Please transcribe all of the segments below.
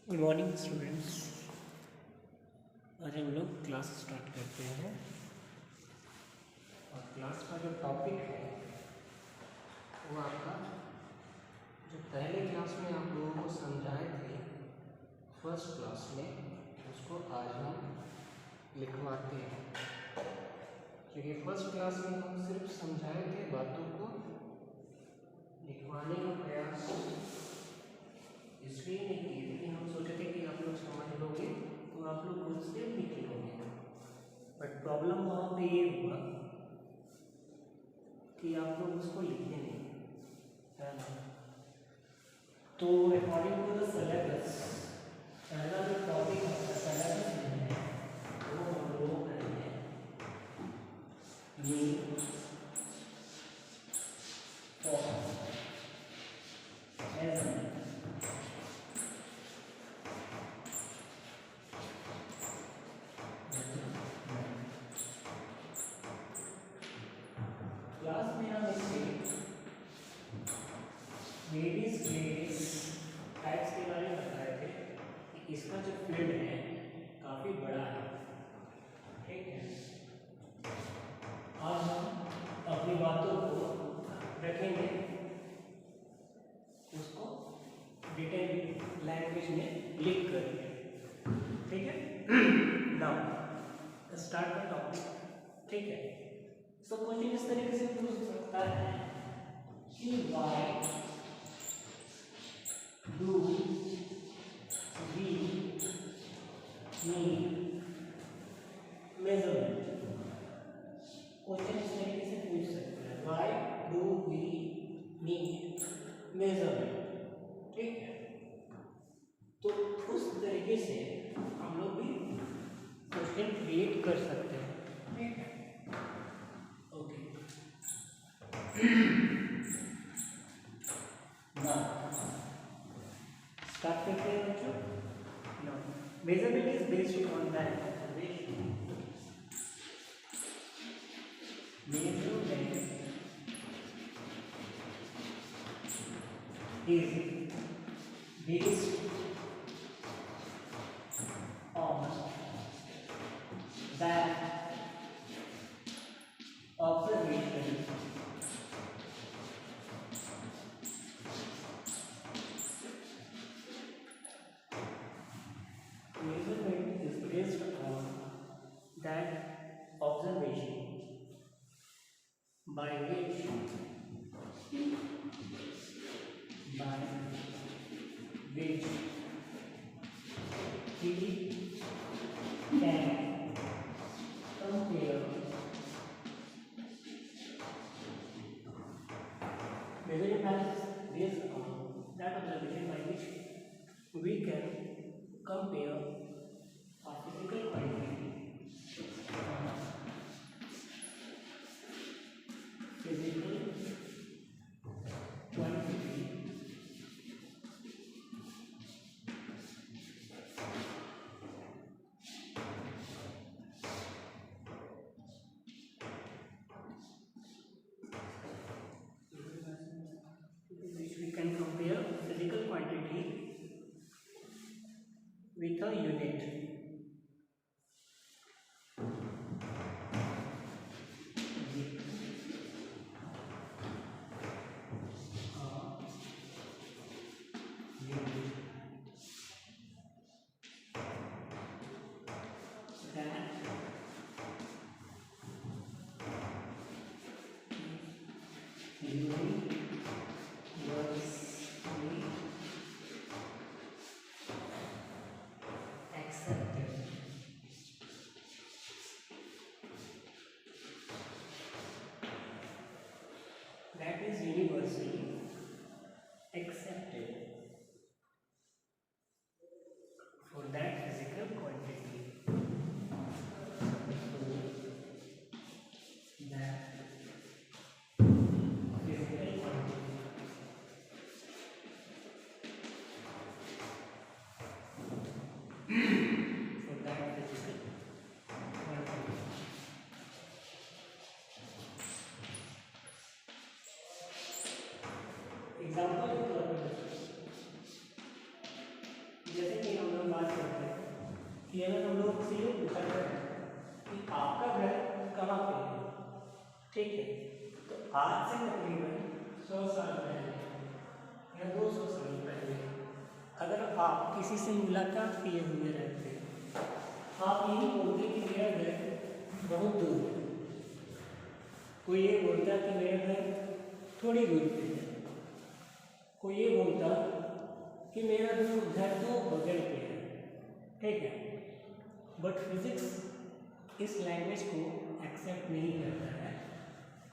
Good morning students. आज हम लोग क्लास स्टार्ट करते हैं और क्लास का जो टॉपिक है वो आपका जो पहले क्लास में आप लोगों को समझाए थे फर्स्ट क्लास में उसको आज हम लिखवाते हैं। क्योंकि फर्स्ट क्लास में हम सिर्फ समझाए थे बातों को लिखवाने का प्रयास इसलिए नहीं किए थे कि हम सोचे थे कि आप लोग समझ लोगे तो आप लोग खुद से लिख लोगे। बट प्रॉब्लम वहाँ पे ये हुआ कि आप लोग उसको लिखे नहीं, है ना। तो अकॉर्डिंग टू द सिलेबस पहला जो टॉपिक है सिलेबस में है वो हम लोग करेंगे मीन फॉर मेजरमेंट। क्लास में हम इसके वेरियस टाइप्स के बारे में बताए थे कि इसका जो फील्ड है काफ़ी बड़ा है, ठीक है। आज हम अपनी बातों को रखेंगे उसको डिटेल लैंग्वेज में लिख करके, ठीक है। नाउ स्टार्ट द टॉपिक, ठीक है। सो क्वेश्चन इस तरीके से पूछ सकता है कि why do we need measurement. Question इस तरीके से पूछ सकता है why do we need measurement, ठीक है। तो उस तरीके से हम लोग भी क्वेश्चन क्रिएट कर सकते हैं, ठीक है। ओके स्टार्ट करते हैं बच्चों। Measurement is based on the observation. Measurement is based on that observation measurement is based on that observation by which he can compare measurement is based on that observation by which we can compare a physical quantity physical quantity which we can compare physical quantity with a unit. That is universally accepted for that physical quantity. So that physical quantity for that physical quantity example के तौर पर जैसे कि हम कि अगर हम लोग से ये पूछा जाए कि आपका घर कहाँ पे है, ठीक है, तो आज से तकरीबन 100 साल पहले या 200 साल पहले अगर आप किसी से मुलाकात किए हुए रहते, आप यही बोलते कि मेरा घर बहुत दूर है, कोई ये बोलता कि मेरा घर थोड़ी दूर पे है, कोई ये बोलता कि मेरा घर तो बगल पे है, ठीक है। बट फिजिक्स इस लैंग्वेज को एक्सेप्ट नहीं करता है।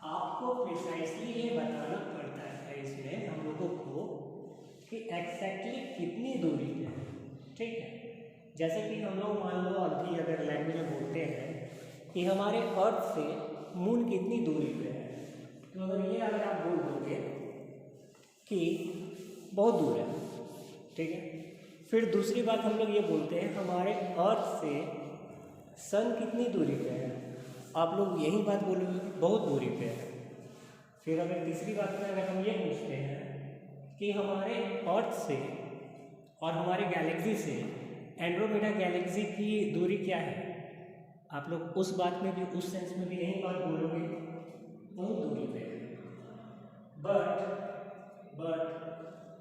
आपको प्रिसाइसली ये बताना पड़ता है इसमें हम लोगों को कि एग्जैक्टली कितनी दूरी पे है, ठीक है। जैसे कि हम लोग मान लो अभी अगर लैंग्वेज में बोलते हैं कि हमारे अर्थ से मून कितनी दूरी पे है, तो अगर ये अगर आप बोल दोगे कि बहुत दूर है, ठीक है। फिर दूसरी बात हम लोग ये बोलते हैं हमारे अर्थ से सन कितनी दूरी पे है, आप लोग यही बात बोलोगे कि बहुत दूरी पे है। फिर अगर तीसरी बात में अगर हम ये पूछते हैं कि हमारे अर्थ से और हमारे गैलेक्सी से एंड्रोमेडा गैलेक्सी की दूरी क्या है, आप लोग उस बात में भी उस सेंस में भी यही बात बोलोगे बहुत दूरी पे है। बट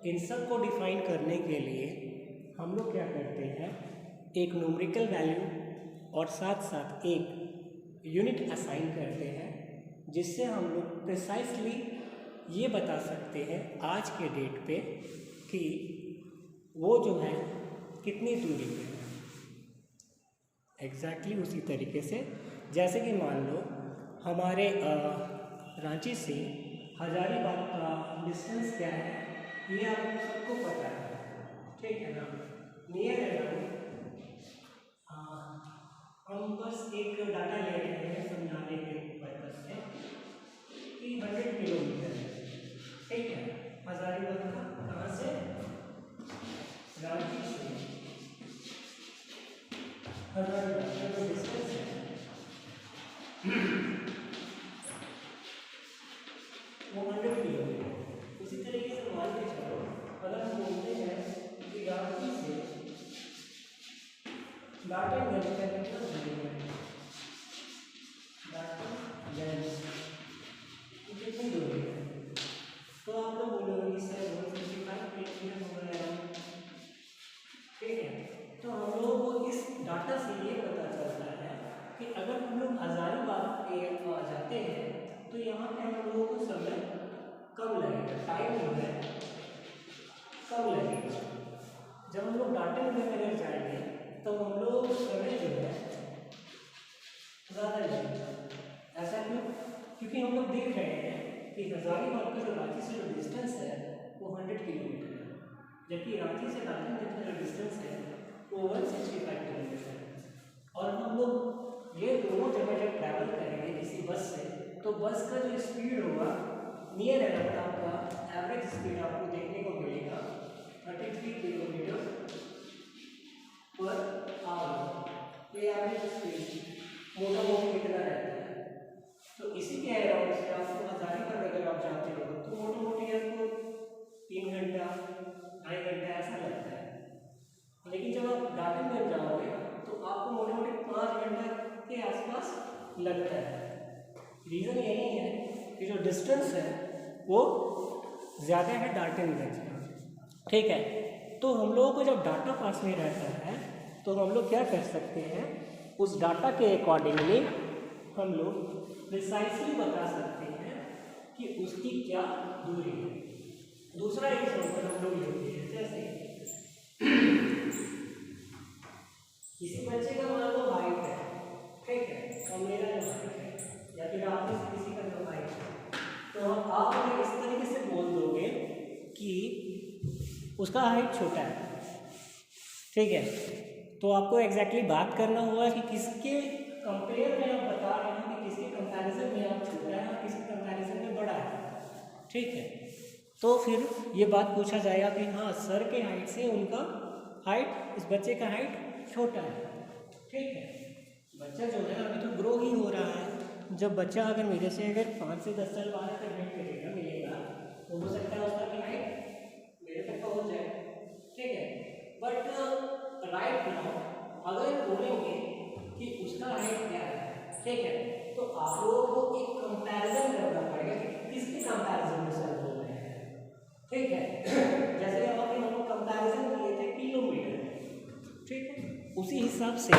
इन सब को डिफाइन करने के लिए हम लोग क्या करते हैं, एक न्यूमेरिकल वैल्यू और साथ साथ एक यूनिट असाइन करते हैं, जिससे हम लोग प्रिसाइसली ये बता सकते हैं आज के डेट पे कि वो जो है कितनी दूरी पे है। एग्जैक्टली उसी तरीके से जैसे कि मान लो हमारे रांची से हजारीबाग का डिस्टेंस क्या है, ये आप सबको पता है, ठीक है ना। नियर अराउंड हम बस एक डाटा ले रहे हैं समझाने के पर्पज से कि 100 किलोमीटर है, ठीक है। हजारीबाग का कहाँ से, रांची से हजारीबाग का जो डिस्टेंस है वो 100 किलोमीटर। उसी तरीके से मान के चलो अगर हम बोलते हैं कि रांची से डाल्टनगंज का कितना दूरी है, डाल्टनगंज कितनी दूरी है, तो आप लोग बोलोगे कि सर 165 किलोमीटर हो गया है, ठीक है। तो हम लोगों को इस डाटा से ये पता चलता है कि अगर हम लोग हजारीबाग पे आ जाते हैं तो यहाँ पे हम लोगों को समय कम लगेगा, टाइम जो है कम लगेगा। जब हम लोग डाल्टनगंज अगर जाएंगे तो हम लोग समय जो है ज़्यादा लगेगा। ऐसा क्यों? क्योंकि हम लोग देख रहे हैं कि हजारीबाग का जो रांची से जो डिस्टेंस है वो 100 किलोमीटर है, जबकि रांची से डाल्टनगंज का जो डिस्टेंस है वो 165 किलोमीटर है। और हम लोग ये दोनों जगह जब ट्रैवल करेंगे किसी बस से, तो बस का जो स्पीड होगा नियर अराउंड आपका एवरेज स्पीड आपको देखने को मिलेगा 33 किलोमीटर पर आवर। ये एवरेज स्पीड मोटा मोटी कितना रहता है, तो इसी के अराउंड से आपको हजारीबाग अगर आप जाते हो तो मोटा मोटी आपको 3 घंटा 2.5 घंटा ऐसा लगता है। लेकिन जब आप डाल्टनगंज जाओगे तो आपको मोटे मोटे 5 घंटा के आसपास लगता है। रीज़न यही है कि जो डिस्टेंस है वो ज़्यादा है डाल्टनगंज का, ठीक है। तो हम लोगों को जब डाटा पास में रहता है तो हम लोग क्या कर सकते हैं, उस डाटा के अकॉर्डिंगली हम लोग प्रिसाइसली बता सकते हैं कि उसकी क्या दूरी है। दूसरा एग्जाम्पल हम लोग लेते हैं, जैसे किसी बच्चे का मान लो हाइट है, ठीक है, और मेरा जो हाइट है या फिर आप में से किसी का जो हाइट है, तो आप हमें इस तरीके से बोल दोगे कि उसका हाइट छोटा है, ठीक है। तो आपको एग्जैक्टली बात करना होगा कि किसके कंपेयर में आप बता रहे हैं कि किसके कंपैरिजन में आप छोटा है और किसके कंपैरिजन में बड़ा है, ठीक है। तो फिर ये बात पूछा जाएगा कि हाँ सर के हाइट से उनका हाइट, इस बच्चे का हाइट छोटा है, ठीक है। बच्चा जो है अभी तो ग्रो ही हो रहा है। जब बच्चा अगर मेरे से अगर 5 से 10 साल बाद अगर वेट करेगा मिलेगा तो हो सकता है उसका भी हाइट मेरे तक पहुँच जाए, ठीक है। बट राइट नाउ अगर बोलेंगे कि उसका हाइट क्या है, ठीक है, तो आप लोगों को एक कंपैरिजन करना पड़ेगा कि किसके कंपैरिजन में सर बोल रहे हैं, ठीक है। जैसे यहाँ पे हम लोग कंपैरिजन किए थे किलोमीटर, ठीक है, उसी हिसाब से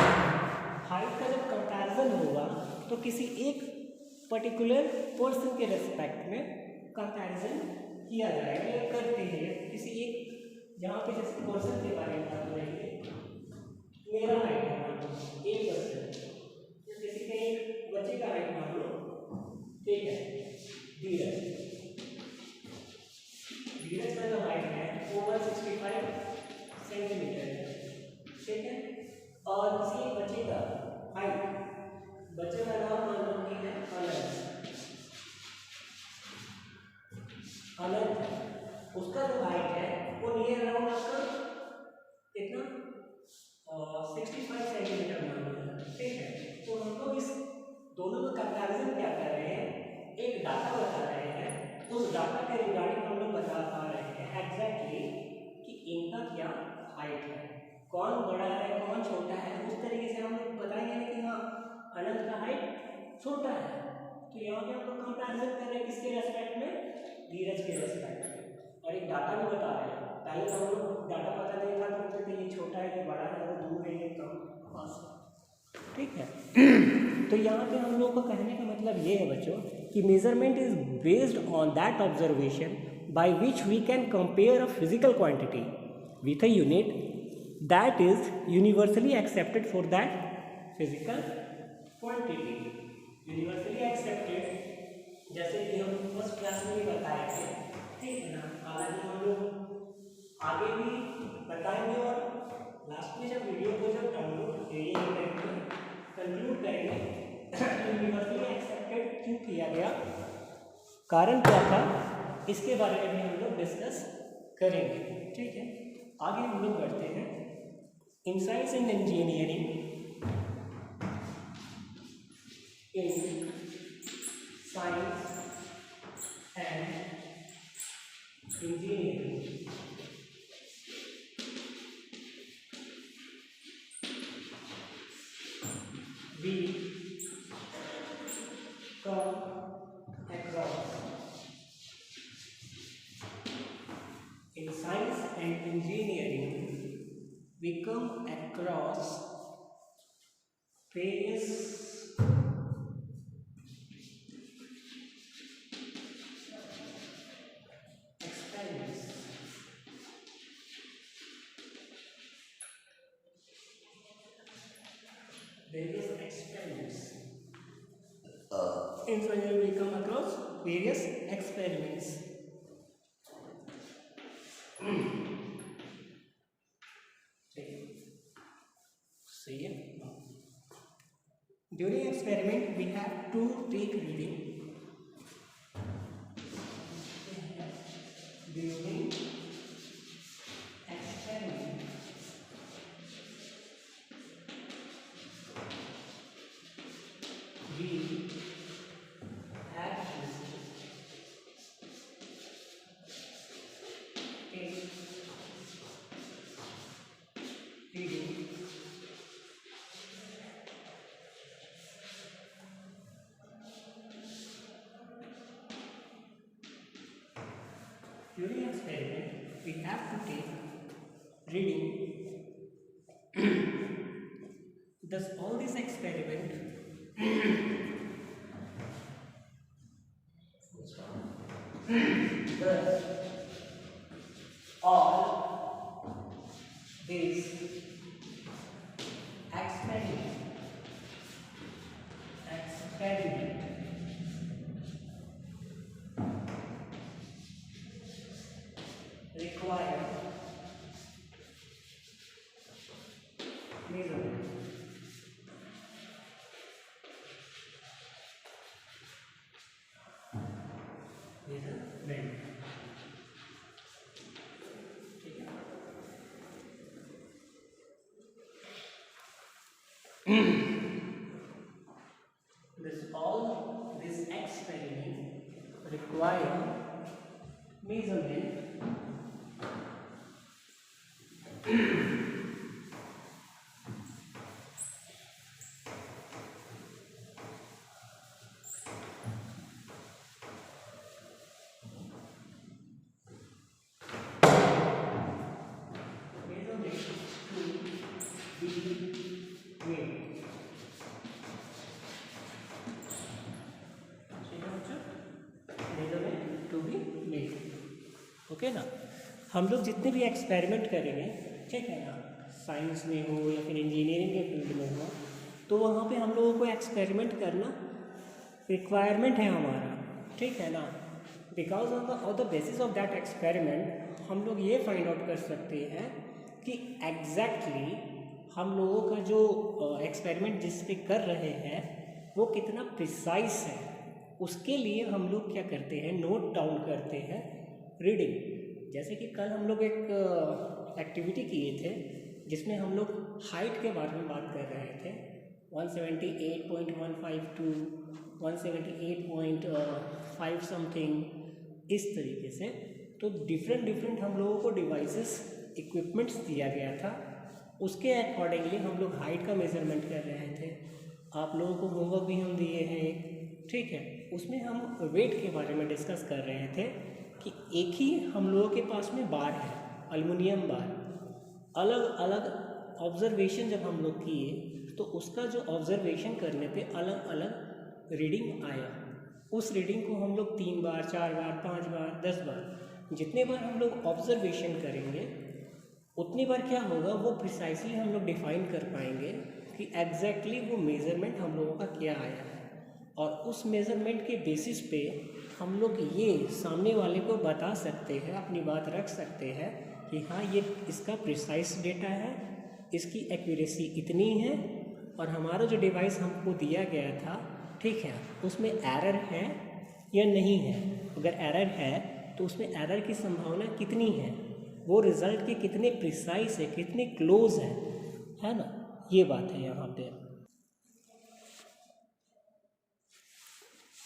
हाइट का जब कंपैरिजन होगा तो किसी एक पर्टिकुलर पर्सन के रेस्पेक्ट में कंपैरिजन किया जाएगा या करते हैं किसी एक, जहाँ पे जैसे पर्सन के बारे में बात करेंगे, मेरा हाइट है मान लो 1%, या किसी के एक बच्चे का हाइट मान लो, ठीक है, धीरज का जो हाइट है वो 165 सेंटीमीटर है, ठीक है, और किसी एक बच्चे का हाइट, बच्चे का नाम मान लो कि है अनंत है, उसका जो हाइट है वो नियर अराउंड आपका कितना 65 सेंटीमीटर मान लो, ठीक है। तो हम लोग इस दोनों में कंपैरिजन क्या कर रहे हैं, एक डाटा बता रहे हैं, उस डाटा के रिगार्डिंग हम लोग बता पा रहे हैं एग्जैक्टली कि इनका क्या हाइट है, कौन बड़ा है कौन छोटा है, उस तरीके से हम लोग बताएंगे कि हाँ अनंत का हाइट छोटा है। तो यहाँ पे हम लोग कंपैरिजन कर रहे हैं किसके रेस्पेक्ट में, धीरज के रेस्पेक्ट में, और एक डाटा भी बता रहे हैं। पहले तो हम लोग डाटा पता नहीं था तो ये छोटा है कि बड़ा है, वो दूर है कम पास है, ठीक है। तो यहाँ पे हम लोग का कहने का मतलब ये है बच्चों कि measurement is based on that observation by which we can compare a physical quantity with a unit that is universally accepted for that physical quantity, universally accepted, जैसे कि हम फर्स्ट क्लास में भी बताए थे, ठीक है ना। हालांकि हम लोग आगे भी बताएंगे और लास्ट में जब वीडियो को जब डाउनलोड ये करेंगे कंक्लूड करेंगे यूनिवर्सली एक्सेप्टेड क्यों किया गया, कारण क्या था, इसके बारे में भी हम लोग डिस्कस करेंगे, ठीक है। आगे हम लोग बढ़ते हैं। In science and engineering, in science and engineering we come across, in science and engineering we come across various experiments, in science we come across various experiments. See it? During experiment we have to take reading. During experiment we have to take reading. During experiment we have to take reading. Thus all this experiment thus all this experiment require measurement. All this experiment require measurement okay ना। हम लोग जितने भी experiment करेंगे, ठीक है ना, science में हो या फिर इंजीनियरिंग के फील्ड में हो, तो वहाँ पे हम लोगों को एक्सपेरिमेंट करना रिक्वायरमेंट है हमारा, ठीक है ना। Because on the basis of that experiment हम लोग ये फाइंड आउट कर सकते हैं कि एग्जैक्टली हम लोगों का जो एक्सपेरिमेंट जिस पे कर रहे हैं वो कितना प्रिसाइज है। उसके लिए हम लोग क्या करते हैं, नोट डाउन करते हैं रीडिंग। जैसे कि कल हम लोग एक एक्टिविटी किए थे जिसमें हम लोग हाइट के बारे में बात कर रहे थे, 178.152 178.5 समथिंग, इस तरीके से। तो डिफरेंट हम लोगों को डिवाइसेस इक्विपमेंट्स दिया गया था, उसके अकॉर्डिंगली हम लोग हाइट का मेजरमेंट कर रहे थे। आप लोगों को होमवर्क भी हम दिए हैं एक, ठीक है, उसमें हम वेट के बारे में डिस्कस कर रहे थे कि एक ही हम लोगों के पास में बार है, एल्युमिनियम बार। अलग अलग ऑब्जर्वेशन जब हम लोग किए तो उसका जो ऑब्जर्वेशन करने पे अलग अलग रीडिंग आया। उस रीडिंग को हम लोग 3 बार 4 बार 5 बार 10 बार, जितने बार हम लोग ऑब्जर्वेशन करेंगे उतनी बार क्या होगा, वो प्रिसाइसली हम लोग डिफाइन कर पाएंगे कि एग्जैक्टली वो मेज़रमेंट हम लोगों का क्या आया है। और उस मेज़रमेंट के बेसिस पे हम लोग ये सामने वाले को बता सकते हैं, अपनी बात रख सकते हैं कि हाँ ये इसका प्रिसाइस डेटा है, इसकी एक्यूरेसी इतनी है, और हमारा जो डिवाइस हमको दिया गया था, ठीक है, उसमें एरर है या नहीं है। अगर एरर है तो उसमें एरर की संभावना कितनी है, वो रिज़ल्ट के कितने प्रिसाइस है, कितने क्लोज है ना, ये बात है यहाँ पे।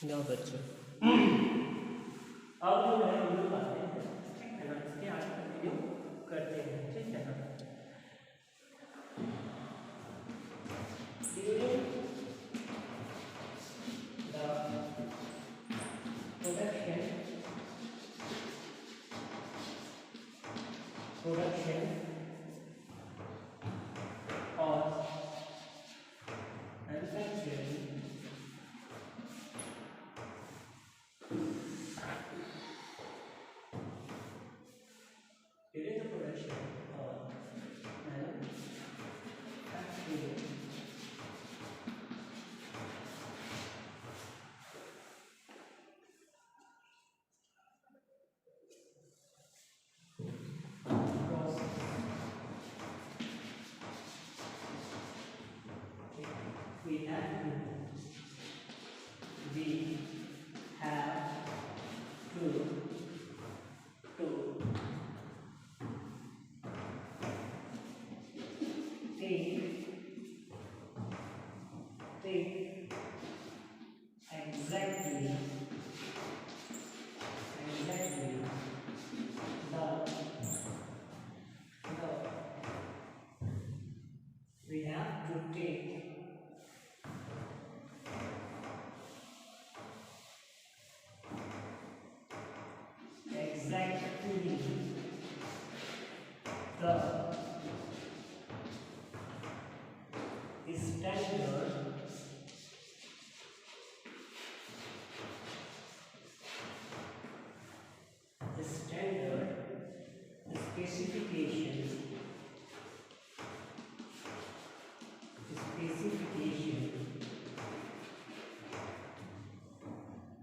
ना बच्चों अब जो है हम लोग आते हैं, ठीक है ना, इसके आगे कंटिन्यू करते हैं, ठीक है ना। Production or manufacturing during the production or manufacturing we have to take exactly we have to take exactly the standard specification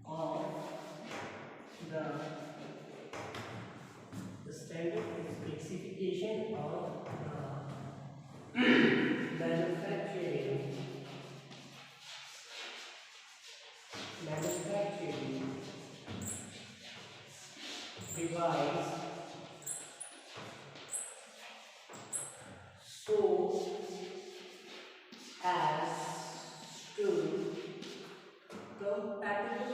of the standard specification of manufacturing device so as to compatible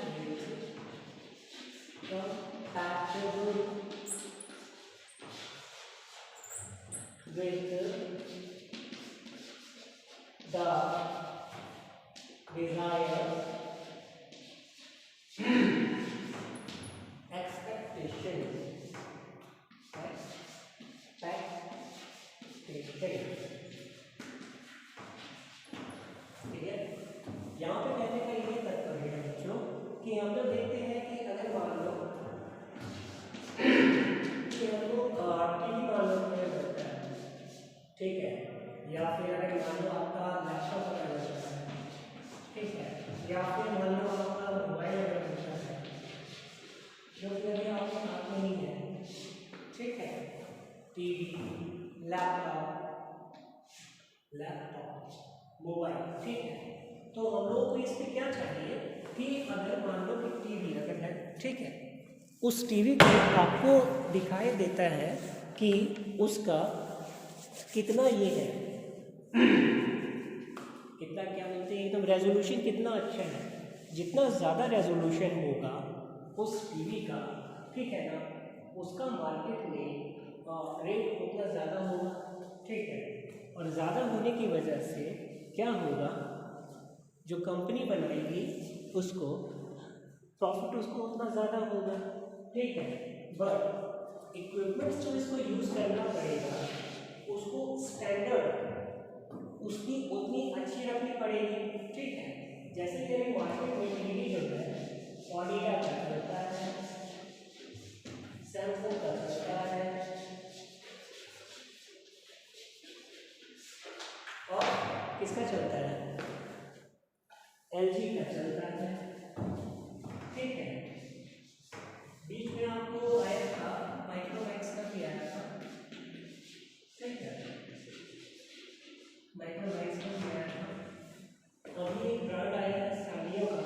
with the desired expectations. ठीक है, यहाँ पे कहने का ये तात्पर्य है बच्चों कि हम लोग देखते हैं कि अगर मान लो टीवी, लैपटॉप, मोबाइल, ठीक है। तो हम लोग को इस पे क्या चाहिए कि अगर मान लो कि टीवी अगर है, ठीक है, उस टीवी को आपको दिखाई देता है कि उसका कितना ये है कितना क्या बोलते हैं एकदम रेजोल्यूशन कितना अच्छा है। जितना ज़्यादा रेजोल्यूशन होगा उस टीवी का, ठीक है ना, उसका मार्केट में रेट उतना ज़्यादा होगा, ठीक है। और ज़्यादा होने की वजह से क्या होगा, जो कंपनी बनाएगी उसको प्रॉफिट उसको उतना ज़्यादा होगा, ठीक है। बट इक्विपमेंट्स जो इसको यूज़ करना पड़ेगा उसको स्टैंडर्ड उसकी उतनी अच्छी रखनी पड़ेगी, ठीक है। जैसे कि अभी मार्केट में टीवी जो है ओनिडा का चलता है, सैमसंग का चलता है और किसका चलता है, एलजी का चलता है, ठीक है। बीच में आपको आया था माइक्रोमैक्स का भी आया था, ठीक है, माइक्रोमैक्स का भी आया था। अभी एक ब्रांड आया है सानियो का,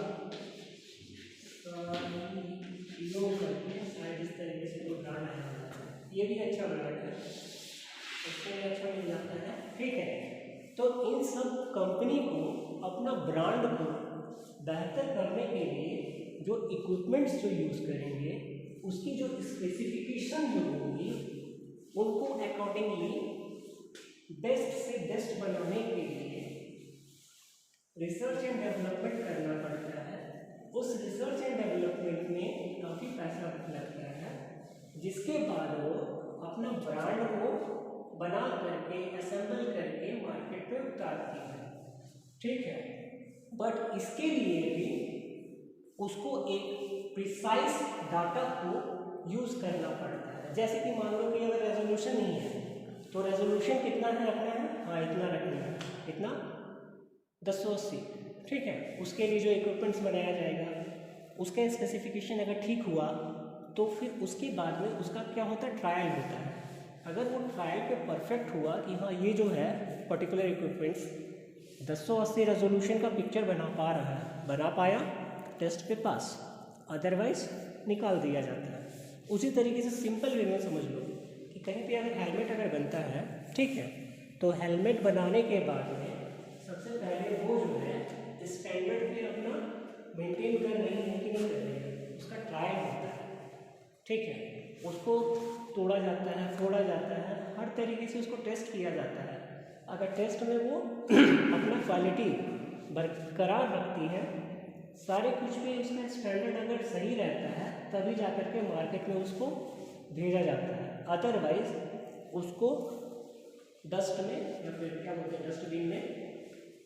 शायद इस तरीके से कोई ब्रांड आया है, ये भी अच्छा ब्रांड है, इसमें अच्छा मिल जाता है, ठीक है। तो इन सब कंपनी को अपना ब्रांड को बेहतर करने के लिए जो इक्विपमेंट्स जो यूज़ करेंगे उसकी जो स्पेसिफिकेशन जो होगी उनको अकॉर्डिंगली बेस्ट से बेस्ट बनाने के लिए रिसर्च एंड डेवलपमेंट करना पड़ता है। उस रिसर्च एंड डेवलपमेंट में काफ़ी पैसा लगता है, जिसके बाद वो अपना ब्रांड को बना करके असेंबल करके मार्केट पे उतारती है, ठीक है। बट इसके लिए भी उसको एक प्रिसाइज डाटा को यूज़ करना पड़ता है। जैसे कि मान लो कि अगर रेजोल्यूशन नहीं है तो रेजोल्यूशन कितना है रखना है, हाँ इतना रखना है, इतना 1080, ठीक है। उसके लिए जो इक्विपमेंट्स बनाया जाएगा उसका स्पेसिफिकेशन अगर ठीक हुआ तो फिर उसके बाद में उसका क्या होता है, ट्रायल होता है। अगर वो ट्रायल पे परफेक्ट हुआ कि हाँ ये जो है पर्टिकुलर इक्विपमेंट्स 1080 रेजोल्यूशन का पिक्चर बना पाया, टेस्ट पे पास, अदरवाइज निकाल दिया जाता है। उसी तरीके से सिंपल वे में समझ लो कि कहीं पे अगर हेलमेट अगर बनता है, ठीक है, तो हेलमेट बनाने के बाद में सबसे पहले वो जो है स्टैंडर्ड पे अपना मेंटेन कर रही है कि नहीं कर रही है, उसका ट्रायल होता है, ठीक है। उसको तोड़ा जाता है, फोड़ा जाता है, हर तरीके से उसको टेस्ट किया जाता है। अगर टेस्ट में वो अपना क्वालिटी बरकरार रखती है, सारे कुछ भी उसका स्टैंडर्ड अगर सही रहता है तभी जाकर के मार्केट में उसको भेजा जाता है, अदरवाइज उसको डस्ट में या फिर क्या बोलते हैं डस्टबिन में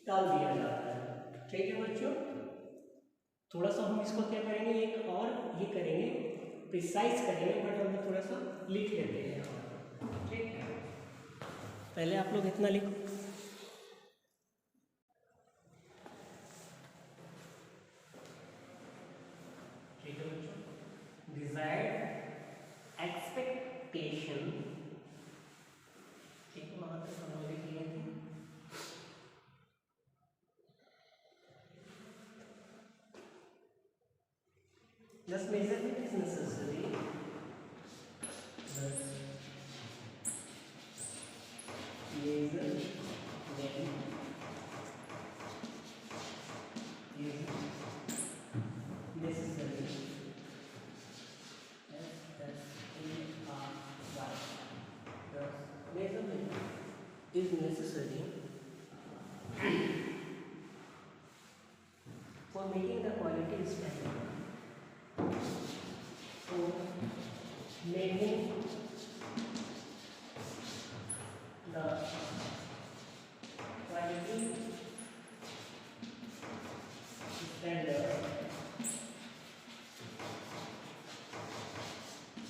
डाल दिया जाता है, ठीक है बच्चों। थोड़ा सा हम इसको क्या करेंगे, एक और ये करेंगे, प्रिसाइज करेंगे, बट हम थोड़ा सा लिख लेते हैं, ठीक है। पहले आप लोग इतना लिखो, ठीक है बच्चों। डिजायर्ड एक्सपेक्टेशन, ठीक है, वहाँ तक हम लोग लिख लिए थे। Thus measurement is necessary. Thus measurement is necessary. Thus measurement is necessary for making the quality standard. So making the quality standard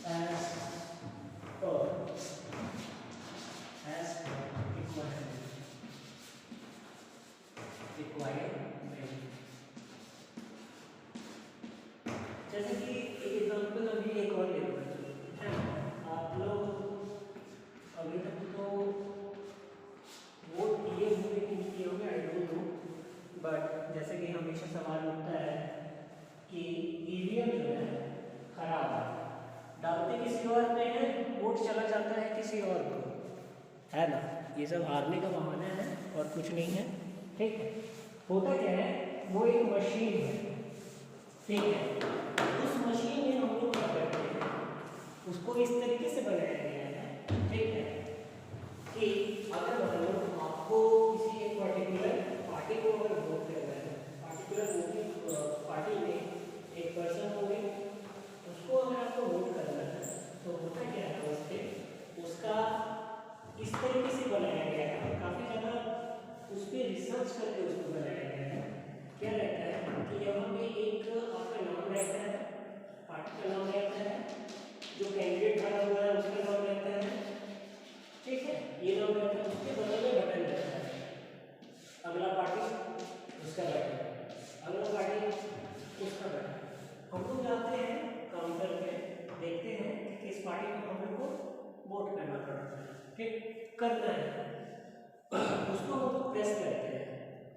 as per requirement. जैसे कि एक एग्जाम्पल अभी एक और ले लो, है ना। ये सब हारने का बहाना है और कुछ नहीं है, ठीक है। होता क्या है, वो एक मशीन है, ठीक है। उस मशीन में हम लोग क्या करते हैं, उसको इस तरीके से बनाया गया है, ठीक है, कि अगर मान लो आपको किसी एक पर्टिकुलर पार्टी को अगर वोट करना है, पर्टिकुलर वोटिंग पार्टी में एक पर्सन होंगे, उसको अगर आपको वोट करना है तो होता क्या है, उस पर उसका इस तरीके से बनाया गया है, काफ़ी ज़्यादा उस पर रिसर्च करके उसको बनाया गया है। क्या रहता है कि यहाँ पे एक आपका नाम रहता है, पार्टी का नाम रहता है, जो कैंडिडेट खड़ा हुआ है उसका नाम रहता है, ठीक है, ये नाम रहता है, उसके बगल में बटन रहता है, अगला पार्टी उसका बटन, अगला पार्टी उसका बटन। हम लोग जाते हैं काउंटर पे, देखते हैं कि किस पार्टी को हम लोग को वोट करना पड़ता है, ठीक करना है, उसको हम लोग प्रेस करते हैं।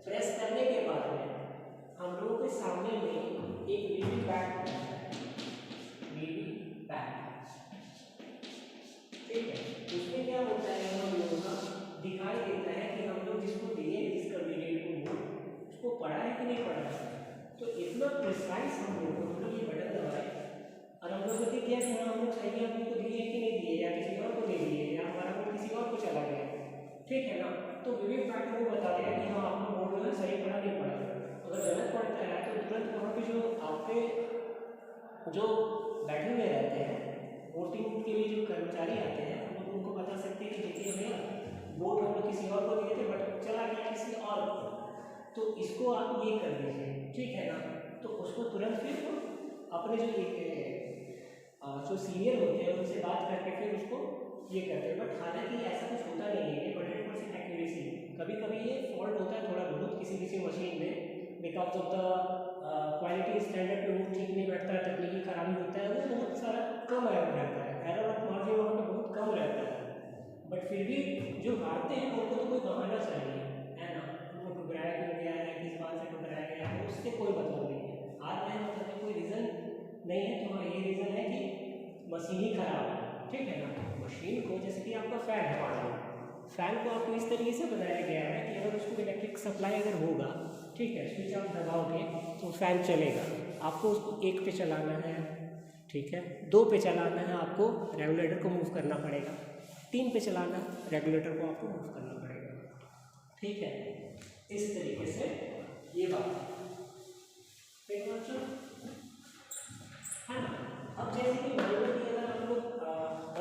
प्रेस करने के बाद में हम लोगों के सामने में एक वीवीपैट है, वीवीपैट, ठीक है। उसमें क्या होता है, हम लोगों का दिखाई देता है कि हम लोग जिसको दिए, जिस कैंडिडेट को वोट, उसको पढ़ा है कि नहीं पढ़ा है। तो इतना प्रिसाइज हम लोग ये बटन दबाए और हम लोग को क्या कि हाँ हम लोग सही आदमी को दिए कि नहीं दिए, या किसी और को दे दिए, या हमारा वोट किसी और को चला गया, ठीक है ना। तो वीवीपैट को बता देगा कि हाँ आपका वोट जो है सही पड़ा नहीं पड़ा। अगर गलत पड़ता है तो तुरंत वहाँ पे जो आपके जो बैठे हुए रहते हैं वोटिंग के लिए जो कर्मचारी आते हैं, हम लोग उनको बता सकते हैं कि देखिए भैया वोट हम लोग किसी और को दिए थे बट चला गया किसी और को, तो इसको आप ये कर दीजिए, ठीक है ना। तो उसको तुरंत फिर अपने जो सीनियर होते हैं उनसे बात करके फिर उसको ये करते हैं। बट हालांकि ऐसा कुछ होता नहीं है, 100% एक्यूरेसी, कभी कभी ये फॉल्ट होता है थोड़ा बहुत किसी मशीन में, because of the quality standard पे वो ठीक नहीं बैठता है, तकनीकी खराबी होता है, वो बहुत सारा कम एरर रहता है, एरर ऑफ मार्जिन वहाँ पे बहुत कम रहता है। बट फिर भी जो हारते हैं उनको तो कोई बहाना चाहिए, है ना, वो टुकराया क्यों गया है, किस बात से टुकराया गया है, उससे कोई मतलब नहीं है। हार रहे हैं मतलब कोई रीज़न नहीं है, तो हाँ ये रीज़न है कि मशीन ही खराब है, ठीक है ना। मशीन को जैसे कि आपका फैन है, मान लो फैन को आपको इस तरीके से बनाया गया है कि अगर उसको इलेक्ट्रिक सप्लाई अगर होगा, ठीक है, स्विच आप दबाओगे तो फैन चलेगा, आपको उसको 1 पे चलाना है, ठीक है, 2 पे चलाना है, आपको रेगुलेटर को मूव करना पड़ेगा, 3 पे चलाना है, रेगुलेटर को आपको मूव करना पड़ेगा, ठीक है। इस तरीके से ये बात है ना। अब जैसे कि मान लो कि अगर आप लोग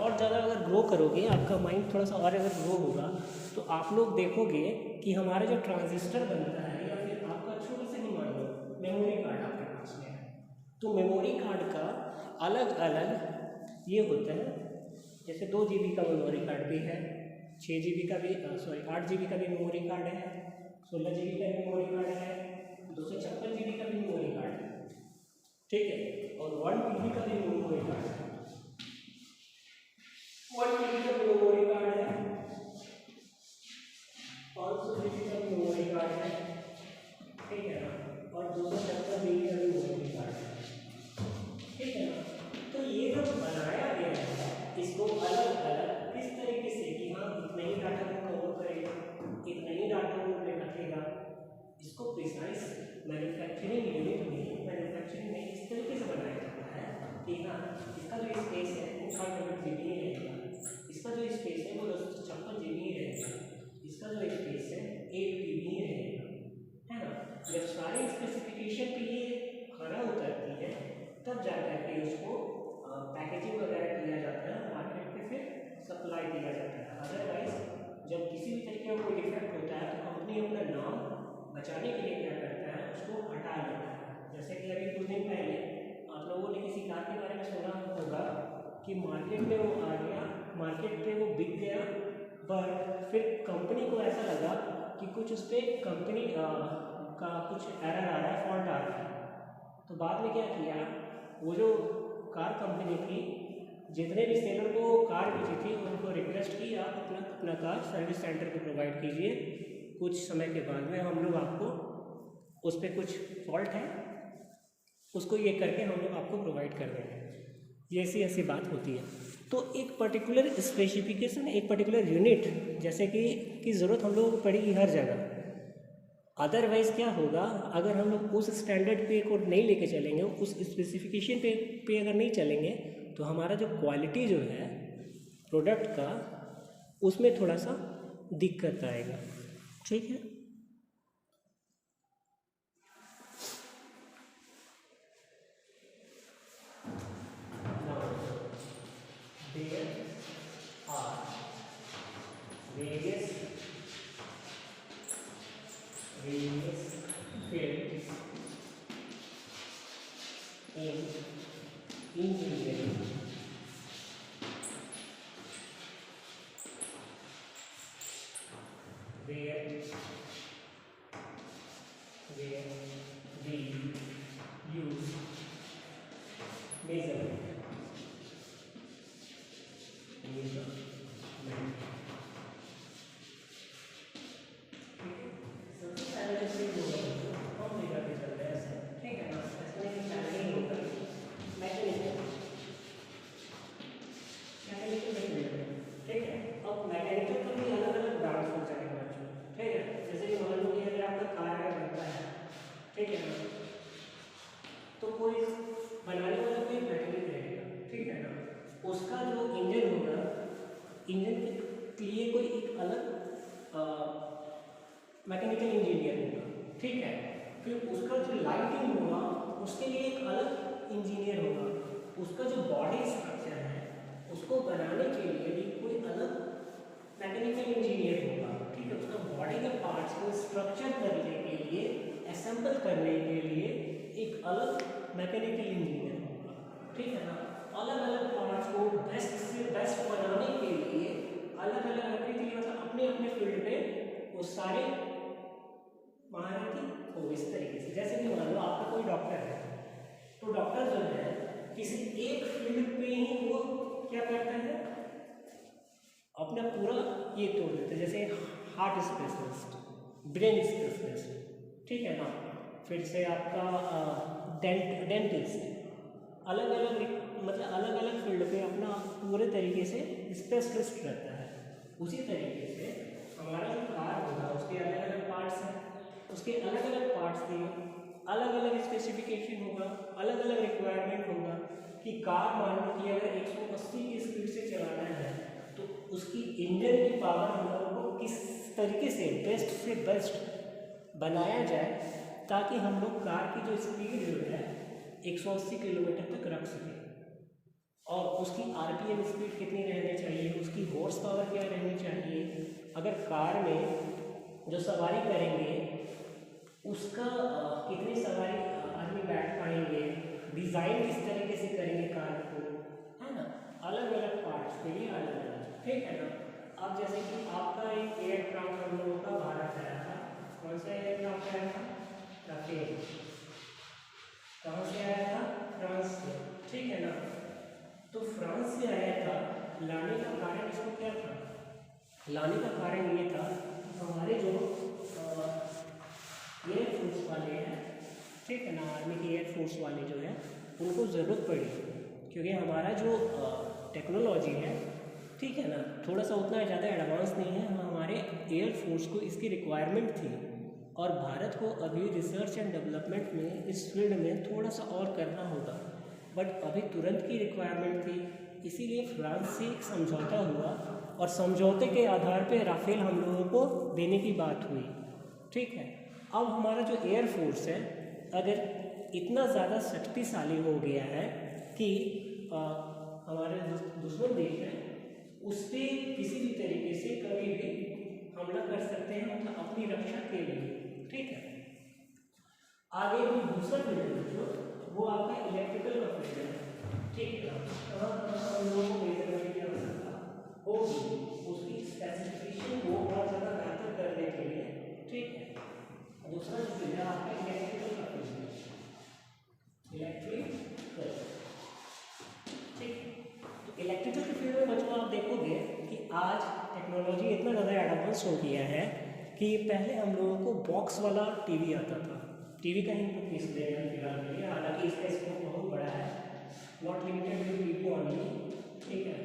और ज़्यादा अगर ग्रो करोगे, आपका माइंड थोड़ा सा और अगर ग्रो होगा, तो आप लोग देखोगे कि हमारा जो ट्रांजिस्टर बनता है, या फिर आपका छोटा सा ही मान लो मेमोरी कार्ड आपके पास में है, तो मेमोरी कार्ड का अलग अलग ये होता है, जैसे 2 GB का मेमोरी कार्ड भी है, 6 GB का भी 8 GB का भी मेमोरी कार्ड है, 16 GB का मेमोरी कार्ड है, 256 GB का भी मेमोरी कार्ड है, ठीक है, और 1 TB का भी मेमोरी कार्ड है, 1 TB का मेमोरी कार्ड है, 500 GB का मेमोरी कार्ड है, ठीक है ना, और 256 GB का मेमोरी कार्ड है, ठीक है ना। तो ये जो बनाया गया है इसको अलग अलग किस तरीके से कि हाँ इतना ही डाटा को कवर करेगा, इतना ही डाटा को रखेगा, इसको प्रिसाइज मैन्युफैक्चरिंग यूनिट में, मैन्युफैक्चरिंग में इस तरीके से बनाया जाता है कि हाँ इसका जो स्पेस है वो 500 GB ही रहेगा, इसका जो स्पेस है वो 256 GB ही रहेगा, इसका जो स्पेस है 8 TB ही रहेगा, है ना। जब सारे स्पेसिफिकेशन पे ये खरा उतरती है तब जाकर के उसको पैकेजिंग वगैरह किया जाता है, मार्केट पे फिर सप्लाई किया जाता है। अदरवाइज जब किसी भी तरीके का कोई डिफेक्ट होता है तो कंपनी अपना नाम बचाने के लिए क्या करता है, उसको हटा लेता है। जैसे कि अभी कुछ दिन पहले आप लोगों ने किसी कार के बारे में सुना होगा कि मार्केट में वो आ गया, मार्केट पे वो बिक गया, बट फिर कंपनी को ऐसा लगा कि कुछ उस पर कंपनी का कुछ एरर आ रहा है, फॉल्ट आ रहा है, तो बाद में क्या किया, वो जो कार कंपनी थी जितने भी सेलर को कार बेची थी उनको रिक्वेस्ट की आप अपना कार सर्विस सेंटर पे प्रोवाइड कीजिए, कुछ समय के बाद में हम लोग आपको उस पर कुछ फॉल्ट है उसको ये करके हम लोग आपको प्रोवाइड कर देंगे। ये ऐसी बात होती है। तो एक पर्टिकुलर स्पेसिफिकेशन, एक पर्टिकुलर यूनिट जैसे कि की ज़रूरत हम लोगों को पड़ेगी हर जगह। अदरवाइज़ क्या होगा, अगर हम लोग उस स्टैंडर्ड पे को नहीं लेके चलेंगे, उस स्पेसिफिकेशन पे अगर नहीं चलेंगे, तो हमारा जो क्वालिटी जो है प्रोडक्ट का, उसमें थोड़ा सा दिक्कत आएगा। ठीक है, there are various fields in engineering where we use measurement. सबसे पहले तो ये होगा हम लेकर के चलते हैं ऐसे, ठीक है ना, ऐसे नहीं पहले ही होगा मैकेनिकल ठीक है। अब मैकेनिकल का भी अलग अलग ब्रांच हो जाएगा बच्चों, ठीक है। जैसे कि मान लो कि अगर आपका कार अगर बनता है, ठीक है ना, तो कोई बनाने वाला कोई मैकेनिक रहेगा, ठीक है ना, उसका जो इंजन होगा, इंजन के लिए कोई एक अलग मैकेनिकल इंजीनियर होगा, ठीक है। फिर उसका जो लाइटिंग होगा उसके लिए एक अलग इंजीनियर होगा, उसका जो बॉडी स्ट्रक्चर है उसको बनाने के लिए भी कोई अलग मैकेनिकल इंजीनियर होगा, ठीक है। उसका बॉडी के पार्ट्स को स्ट्रक्चर करने के लिए, असेंबल करने के लिए एक अलग मैकेनिकल इंजीनियर होगा, ठीक है ना। अलग अलग पार्ट्स को बेस्ट से बेस्ट बनाने के लिए अलग अलग मतलब अपने अपने फील्ड में वो सारे महारथी हो इस तरीके से। जैसे कि मान लो आपका कोई डॉक्टर है, तो डॉक्टर जो है किसी एक फील्ड पे ही वो क्या करता है, अपना पूरा ये तोड़ देते हैं। जैसे हार्ट स्पेशलिस्ट, ब्रेन स्पेशलिस्ट, ठीक है ना, फिर से आपका डेंटिस्ट, अलग अलग मतलब अलग अलग फील्ड पे अपना पूरे तरीके से स्पेशलिस्ट रहता है। उसी तरीके से हमारा जो कार होगा उसके अलग अलग पार्ट्स हैं, उसके अलग अलग पार्ट्स के अलग अलग स्पेसिफिकेशन होगा, अलग अलग रिक्वायरमेंट होगा कि कार मान लो कि अगर 180 की स्पीड से चलाना है तो उसकी इंजन की पावर हम लोगों को किस तरीके से बेस्ट बनाया जाए ताकि हम लोग कार की जो स्पीड जो है 180 किलोमीटर तक रख सकें, और उसकी RPM स्पीड कितनी रहनी चाहिए, उसकी हॉर्स पावर क्या रहनी चाहिए, अगर कार में जो सवारी करेंगे उसका कितनी सवारी आदमी बैठ पाएंगे, डिज़ाइन किस तरीके से करेंगे कार को, है ना, अलग अलग पार्ट्स के लिए अलग अलग, ठीक है ना। अब जैसे कि आपका एक एयरक्राफ्ट हम लोगों का भारत आया था, कौन सा एयरक्राफ्ट आया था, राफेल, कहाँ से आया था, फ्रांस से, ठीक है ना। तो फ्रांस से आया था, लाने का कारण इसको क्या था, लाने का कारण ये था हमारे जो एयरफोर्स वाले हैं, ठीक है ना, आर्मी के एयरफोर्स वाले जो है उनको ज़रूरत पड़ी, क्योंकि हमारा जो टेक्नोलॉजी है, ठीक है ना, थोड़ा सा उतना ज़्यादा एडवांस नहीं है, हमारे एयरफोर्स को इसकी रिक्वायरमेंट थी, और भारत को अभी रिसर्च एंड डेवलपमेंट में इस फील्ड में थोड़ा सा और करना होगा, बट अभी तुरंत की रिक्वायरमेंट थी, इसीलिए फ्रांस से एक समझौता हुआ, और समझौते के आधार पे राफेल हम लोगों को देने की बात हुई, ठीक है। अब हमारा जो एयरफोर्स है अगर इतना ज़्यादा शक्तिशाली हो गया है कि हमारे दुश्मन देश है उस पर किसी भी तरीके से कभी भी हमला कर सकते हैं, मतलब अपनी रक्षा के लिए, ठीक है। आगे भी दूसरा फील्ड जो वो आपका इलेक्ट्रिकल का फील्ड है, ठीक है, हम लोगों को मेजरमेंट की आवश्यकता होगी, उसकी स्पेसिफिकेशन को और ज़्यादा बेहतर करने के लिए, ठीक है। दूसरा जो फील्ड है आपका इलेक्ट्रिकल का फील्ड है, इलेक्ट्रिकल, ठीक है। तो इलेक्ट्रिकल के फील्ड में बच्चों आप देखोगे कि आज टेक्नोलॉजी इतना ज़्यादा एडवांस हो गया है कि पहले हम लोगों को बॉक्स वाला टीवी आता था, टीवी का ही तो केस ले रहे हैं फिलहाल के लिए, हालांकि इसका स्कोप बहुत बड़ा है, not limited to TV only, ठीक है।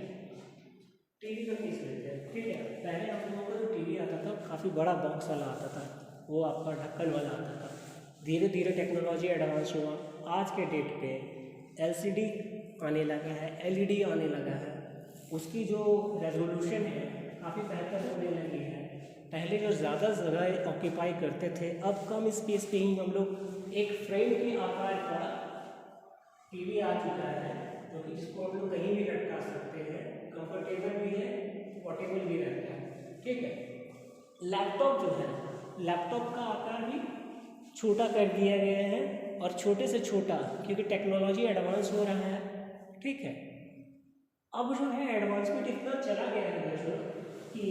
टीवी का केस लेते हैं, ठीक है। पहले हम लोगों का जो टीवी आता था काफ़ी बड़ा बॉक्स वाला आता था, वो आपका ढक्कन वाला आता था। धीरे धीरे टेक्नोलॉजी एडवांस हुआ, आज के डेट पे एलसीडी आने लगा है, एलईडी आने लगा है, उसकी जो रेजोल्यूशन है काफ़ी बेहतर होने लगी है। पहले जो ज़्यादा जगह ऑक्यूपाई करते थे, अब कम स्पेस पे ही हम लोग एक फ्रेम के आकार का टीवी आ चुका है, जो कि जिसको हम लोग कहीं भी लटका सकते हैं, कंफर्टेबल भी है, पोर्टेबल भी रहता है, ठीक है। लैपटॉप जो है, लैपटॉप का आकार भी छोटा कर दिया गया है, और छोटे से छोटा, क्योंकि टेक्नोलॉजी एडवांस हो रहा है, ठीक है। अब जो है एडवांसमेंट इतना चला गया है बच्चों कि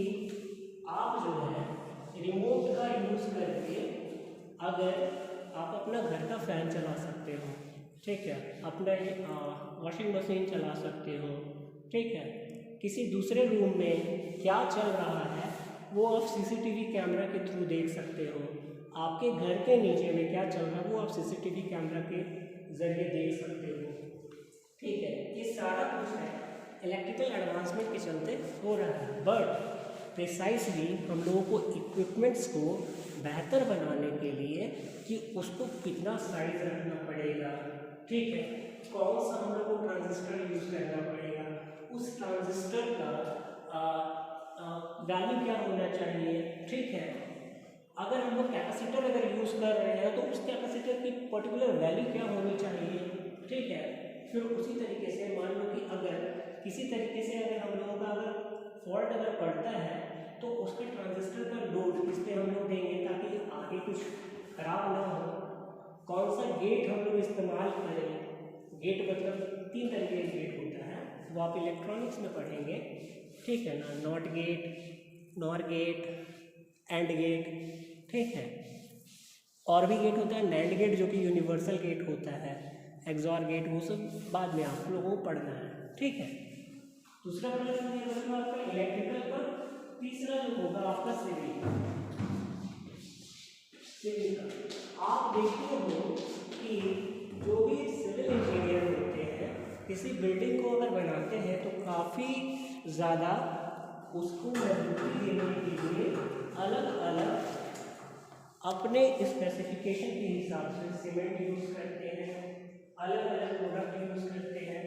आप जो है रिमोट का यूज़ करके अगर आप अपना घर का फैन चला सकते हो, ठीक है, अपना वॉशिंग मशीन चला सकते हो, ठीक है, किसी दूसरे रूम में क्या चल रहा है वो आप सीसीटीवी कैमरा के थ्रू देख सकते हो, आपके घर के नीचे में क्या चल रहा है वो आप सीसीटीवी कैमरा के ज़रिए देख सकते हो, ठीक है। ये सारा कुछ है इलेक्ट्रिकल एडवांसमेंट के चलते हो रहा है, बट प्रिसाइसली हम लोगों को इक्विपमेंट्स को बेहतर बनाने के लिए कि उसको कितना साइज रखना पड़ेगा, ठीक है, कौन सा हम लोग को ट्रांजिस्टर यूज़ करना पड़ेगा, उस ट्रांजिस्टर का वैल्यू क्या होना चाहिए, ठीक है। अगर हम लोग कैपेसिटर अगर यूज़ कर रहे हैं तो उस कैपेसिटर की पर्टिकुलर वैल्यू क्या होनी चाहिए, ठीक है। फिर उसी तरीके से मान लो कि अगर किसी तरीके से अगर हम लोगों का अगर फॉल्ट अगर पड़ता है तो उसके ट्रांजिस्टर का लोड किस पे हम लोग देंगे ताकि आगे कुछ खराब ना हो, कौन सा गेट हम लोग इस्तेमाल करें। गेट मतलब 3 तरीके का गेट होता है, वो आप इलेक्ट्रॉनिक्स में पढ़ेंगे, ठीक है ना, not gate, nor gate, and gate, ठीक है। और भी गेट होता है नैंड गेट जो कि यूनिवर्सल गेट होता है, एक्सॉर गेट, वो सब बाद में आप लोगों को पढ़ना है, ठीक है। दूसरा प्रश्न ये होगा आपका इलेक्ट्रिकल का, तीसरा जो होगा आपका सिविल का। आप देखते हो कि जो भी सिविल इंजीनियर होते हैं किसी बिल्डिंग को अगर बनाते हैं तो काफ़ी ज़्यादा उसको मजबूती देने के लिए अलग अलग अपने स्पेसिफिकेशन के हिसाब से सीमेंट यूज़ करते हैं, अलग अलग प्रोडक्ट यूज़ करते हैं।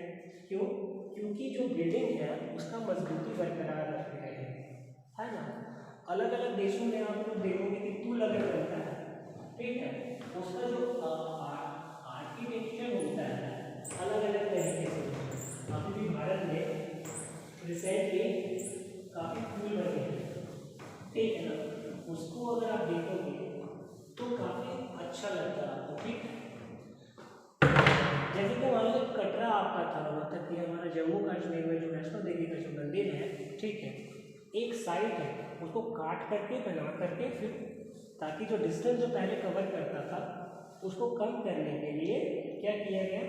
क्यों? क्योंकि जो बिल्डिंग है उसका मजबूती बरकरार रखते हैं, है ना। अलग अलग देशों में आप लोग देखोगे कि टूल अगर बनता है, ठीक है, उसका जो आर्किटेक्चर होता है अलग अलग तरीके से। अभी भी भारत में रिसेंटली काफ़ी टूल बने हैं, ठीक है ना, उसको अगर आप देखोगे तो काफ़ी अच्छा लगता है आपको, ठीक है। जैसे कि मान लो कटरा आपका था, मतलब कि हमारा जम्मू कश्मीर में जो वैष्णो देवी का जो मंदिर है, ठीक है, एक साइड है उसको काट करके बना करके फिर ताकि जो डिस्टेंस जो पहले कवर करता था उसको कम करने के लिए क्या किया गया,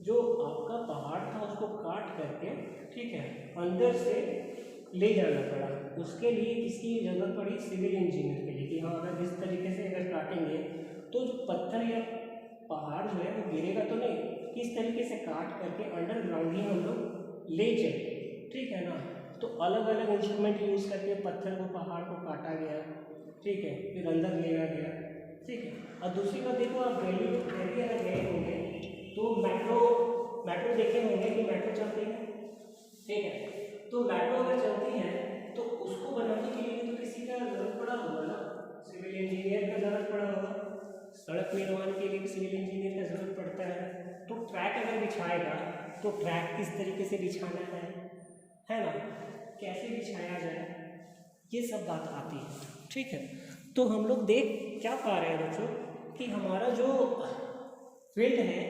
जो आपका पहाड़ था उसको काट करके, ठीक है, अंदर से ले जाना पड़ा। उसके लिए किसकी जरूरत पड़ी, सिविल इंजीनियर के लिए, कि हाँ अगर इस तरीके से अगर काटेंगे तो जो पत्थर या पहाड़ जो है वो गिरेगा तो नहीं, किस तरीके से काट करके अंडरग्राउंड ही हम लोग ले चले, ठीक है ना। तो अलग अलग इंस्ट्रूमेंट यूज़ करके पत्थर को पहाड़ को काटा गया, ठीक है, फिर अंदर लिया गया, ठीक है। और दूसरी बात देखो, आप दिल्ली अगर गए होंगे तो मेट्रो देखे होंगे कि मेट्रो चलती है, ठीक है, तो मेट्रो अगर चलती है तो उसको बनाने के लिए तो किसी का जरूरत पड़ा होगा ना, सिविल इंजीनियर का जरूरत पड़ा होगा। सड़क निर्माण के लिए सिविल इंजीनियर का जरूरत पड़ता है। तो ट्रैक अगर बिछाएगा तो ट्रैक किस तरीके से बिछाना है ना, कैसे बिछाया जाए, ये सब बात आती है, ठीक है। तो हम लोग देख क्या पा रहे हैं बच्चों कि हमारा जो फील्ड है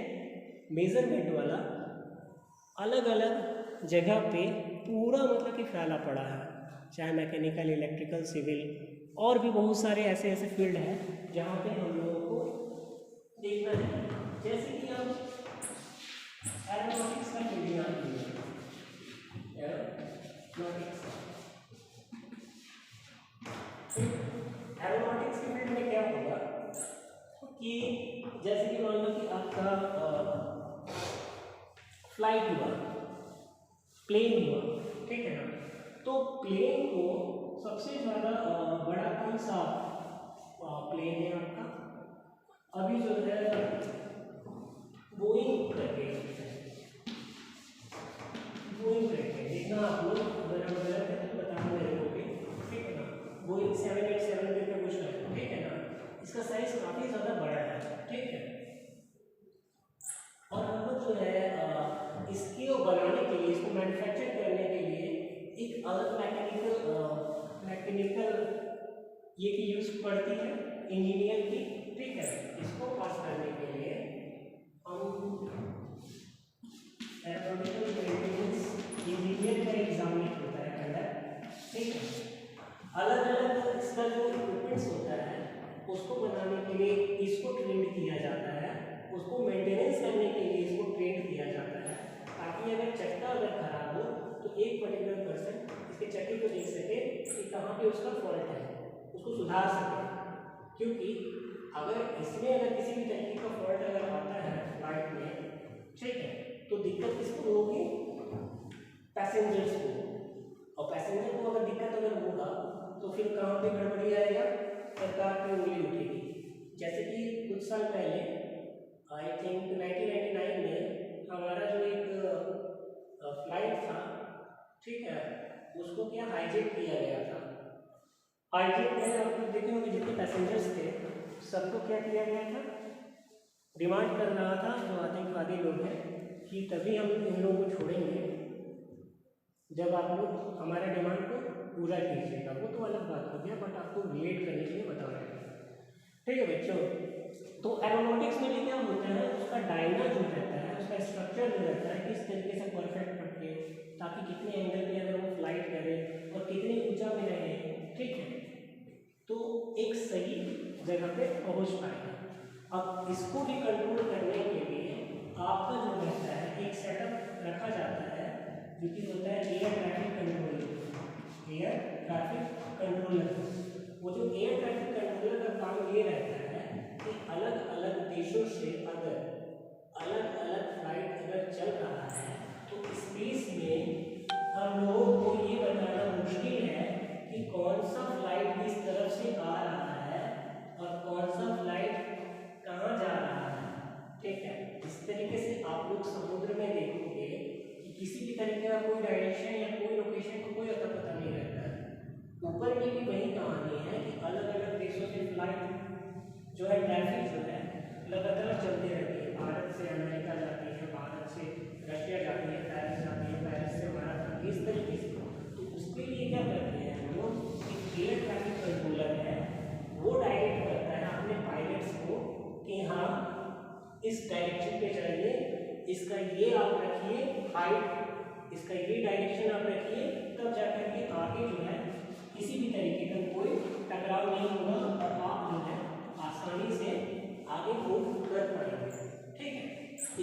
मेजरमेंट वाला अलग अलग जगह पे पूरा मतलब कि फैला पड़ा है, चाहे मैकेनिकल, इलेक्ट्रिकल, सिविल, और भी बहुत सारे ऐसे ऐसे फील्ड हैं जहाँ पे हम लोगों को देखना है। जैसे कि हम एरोनॉटिक्स का फील्ड आती है, एरोनॉटिक्स के फील्ड में क्या होगा कि जैसे कि मान लो कि आपका फ्लाइट हुआ, प्लेन हुआ, ठीक है ना, तो प्लेन को सबसे ज़्यादा बड़ा कौन सा प्लेन है आपका? अभी जो है बोइंग करके देखना आप लोग, अगर हम गलत है तो बताना मेरे को भी, ठीक है ना। बोइंग 787 करके कुछ है, ठीक है ना। इसका साइज काफ़ी ज़्यादा बड़ा है, ठीक है। और हम लोग जो है इसको बनाने के लिए, इसको मैन्युफैक्चर करने के लिए एक अलग मैकेनिकल ये की यूज पड़ती है इंजीनियर की, ठीक है। इसको पास करने के लिए हम एरोनॉटिकल मेंटेनेंस इंजीनियर का एग्जामिनेशन होता है अंदर, ठीक है। अलग अलग इसका जो इक्विपमेंट्स होता है उसको बनाने के लिए इसको ट्रेन किया जाता है, उसको मेंटेनेंस करने के लिए इसको ट्रेन किया जाता है, ताकि अगर चक्का अगर खराब हो तो एक पर्टिकुलर पर्सन इसके चक्के को देख सके कि कहाँ पे उसका फॉल्ट है, उसको सुधार सके। क्योंकि अगर इसमें अगर किसी भी तरीके का फॉल्ट अगर आता है फ्लाइट में, ठीक है, तो दिक्कत किसको होगी? पैसेंजर्स को। और पैसेंजर को अगर दिक्कत अगर होगा तो फिर कहाँ पे गड़बड़ी आएगा? सरकार पे उंगली उठेगी। जैसे कि कुछ साल पहले आई थिंक 1999 में हमारा जो एक फ्लाइट था, ठीक है, उसको क्या हाईजैक किया गया था। हाईजैक में आप लोग देखे होंगे जितने पैसेंजर्स थे सबको क्या किया गया था? डिमांड कर रहा था जो आतंकवादी लोग हैं कि तभी हम इन लोगों को छोड़ेंगे जब आप लोग हमारे डिमांड को पूरा कीजिएगा। वो तो अलग बात हो गया, बट आपको रिलेट करने के लिए बता रहे हैं, ठीक है बच्चों। तो एरोनॉटिक्स में भी क्या होता है, उसका डायना जो रहता है, उसका स्ट्रक्चर जो रहता है किस तरीके से परफेक्ट रखे, ताकि कितने एंगल पे अगर वो फ्लाइट करे और कितनी ऊंचा में रहे, ठीक है, तो एक सही जगह पे पहुंच पाएगा। अब इसको भी कंट्रोल करने के लिए आपका जो रहता है एक सेटअप रखा जाता है जो कि होता है air traffic controller. Air traffic controller, वो जो एयर ट्रैफिक कंट्रोलर का काम ये रहता है कि अलग अलग देशों से अगर अलग अलग फ्लाइट अगर चल रहा है तो स्पेस में हम लोगों को ये बताना मुश्किल है कि कौन सा फ्लाइट किस तरफ से आ रहा है और कौन सा फ्लाइट कहाँ जा रहा है, ठीक है। इस तरीके से आप लोग समुद्र में देखोगे कि किसी भी तरीके का कोई डायरेक्शन या कोई लोकेशन को कोई अता पता नहीं रहता है। ऊपर की भी वही कहानी है कि अलग अलग देशों से फ्लाइट जो है, ट्रैफिक जो है लगातार चलती रहती है। भारत से अमेरिका जाती है, भारत से रशिया जाती है, पेरिस जाती है, पेरिस से भारत, इस तरीके से। तो उसके लिए क्या करते हैं हम लोग, एक एयर ट्रैफिक कंट्रोलर है, वो डायरेक्ट करता है अपने पायलट्स को कि हाँ इस डायरेक्शन पे जाइए, इसका ये आप रखिए हाइट, इसका ये डायरेक्शन आप रखिए, तब जाकर के आगे जो है किसी भी तरीके का कोई टकराव नहीं होगा और आप जो है आसानी से आगे मूव कर पाएंगे, ठीक है।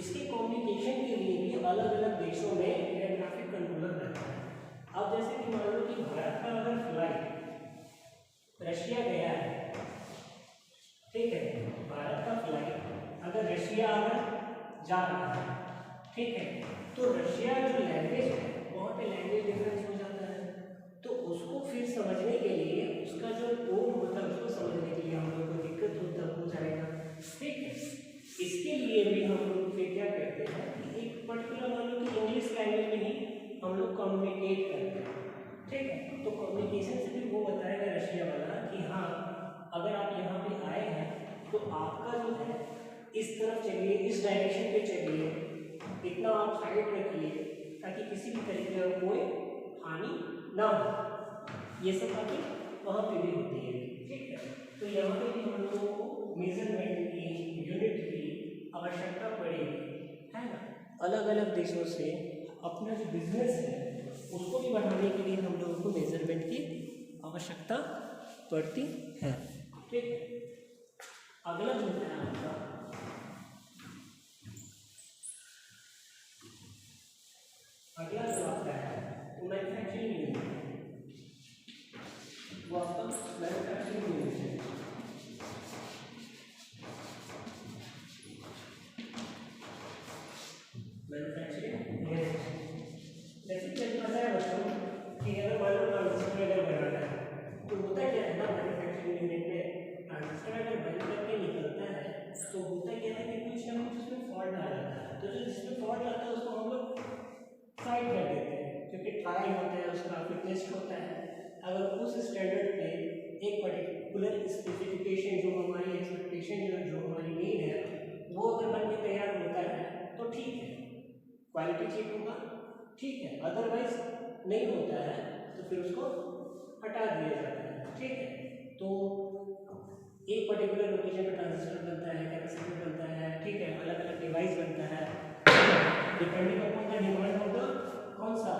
इसके कम्युनिकेशन के लिए भी अलग अलग देशों में एयर ट्रैफिक कंट्रोलर रहता है। अब जैसे कि मान लो कि भारत का अगर फ्लाइट रशिया गया है, ठीक है, भारत का फ्लाइट अगर रशिया अगर जा रहा है, ठीक है, तो रशिया जो लैंग्वेज है वहाँ पे लैंग्वेज डिफरेंस हो जाता है। तो उसको फिर समझने के लिए उसका जो टोन होता है उसको समझने के लिए हम लोग को दिक्कत हो जाएगा, ठीक है। इसके लिए भी हम लोग फिर क्या करते हैं कि एक पर्टिकुलर मान लो कि इंग्लिश लैंग्वेज में ही हम लोग कम्युनिकेट करते हैं, ठीक है। तो कम्युनिकेशन से भी वो बताएगा रशिया वाला कि हाँ अगर आप यहाँ पे आए हैं तो आपका जो है इस तरफ चलिए, इस डायरेक्शन पे चलिए, इतना आप हाइट रखिए ताकि किसी भी तरीके का कोई हानि ना हो। ये सब बातें वहाँ पे भी होती है, ठीक है। तो यहाँ पे भी हम लोगों को मेजरमेंट की यूनिट की आवश्यकता पड़ेगी, है ना। अलग अलग देशों से अपना जो बिजनेस है उसको भी बढ़ाने के लिए हम लोगों को मेजरमेंट की आवश्यकता पड़ती है, ठीक है। अगला जो है आपका अगला जो आता है वो मैन्युफैक्चरिंग यूनिट, वो आपका मैन्युफैक्चरिंग यूनिट है। मैन्युफैक्चरिंग यूनिट जैसे कि पता है बच्चों कि अगर मान लो पर्टिकुलर स्पेसिफिकेशन जो हमारी एक्सपेक्टेशन जो हमारी नीड है वो अगर बन के तैयार होता है तो ठीक है, क्वालिटी चेक होगा, ठीक है। अदरवाइज नहीं होता है तो फिर उसको हटा दिया जाता है, ठीक है। तो एक पर्टिकुलर लोकेशन पे ट्रांजिस्टर बनता है, कैपेसिटर बनता है, ठीक है, अलग अलग डिवाइस बनता है, depending upon the demand of the कौन सा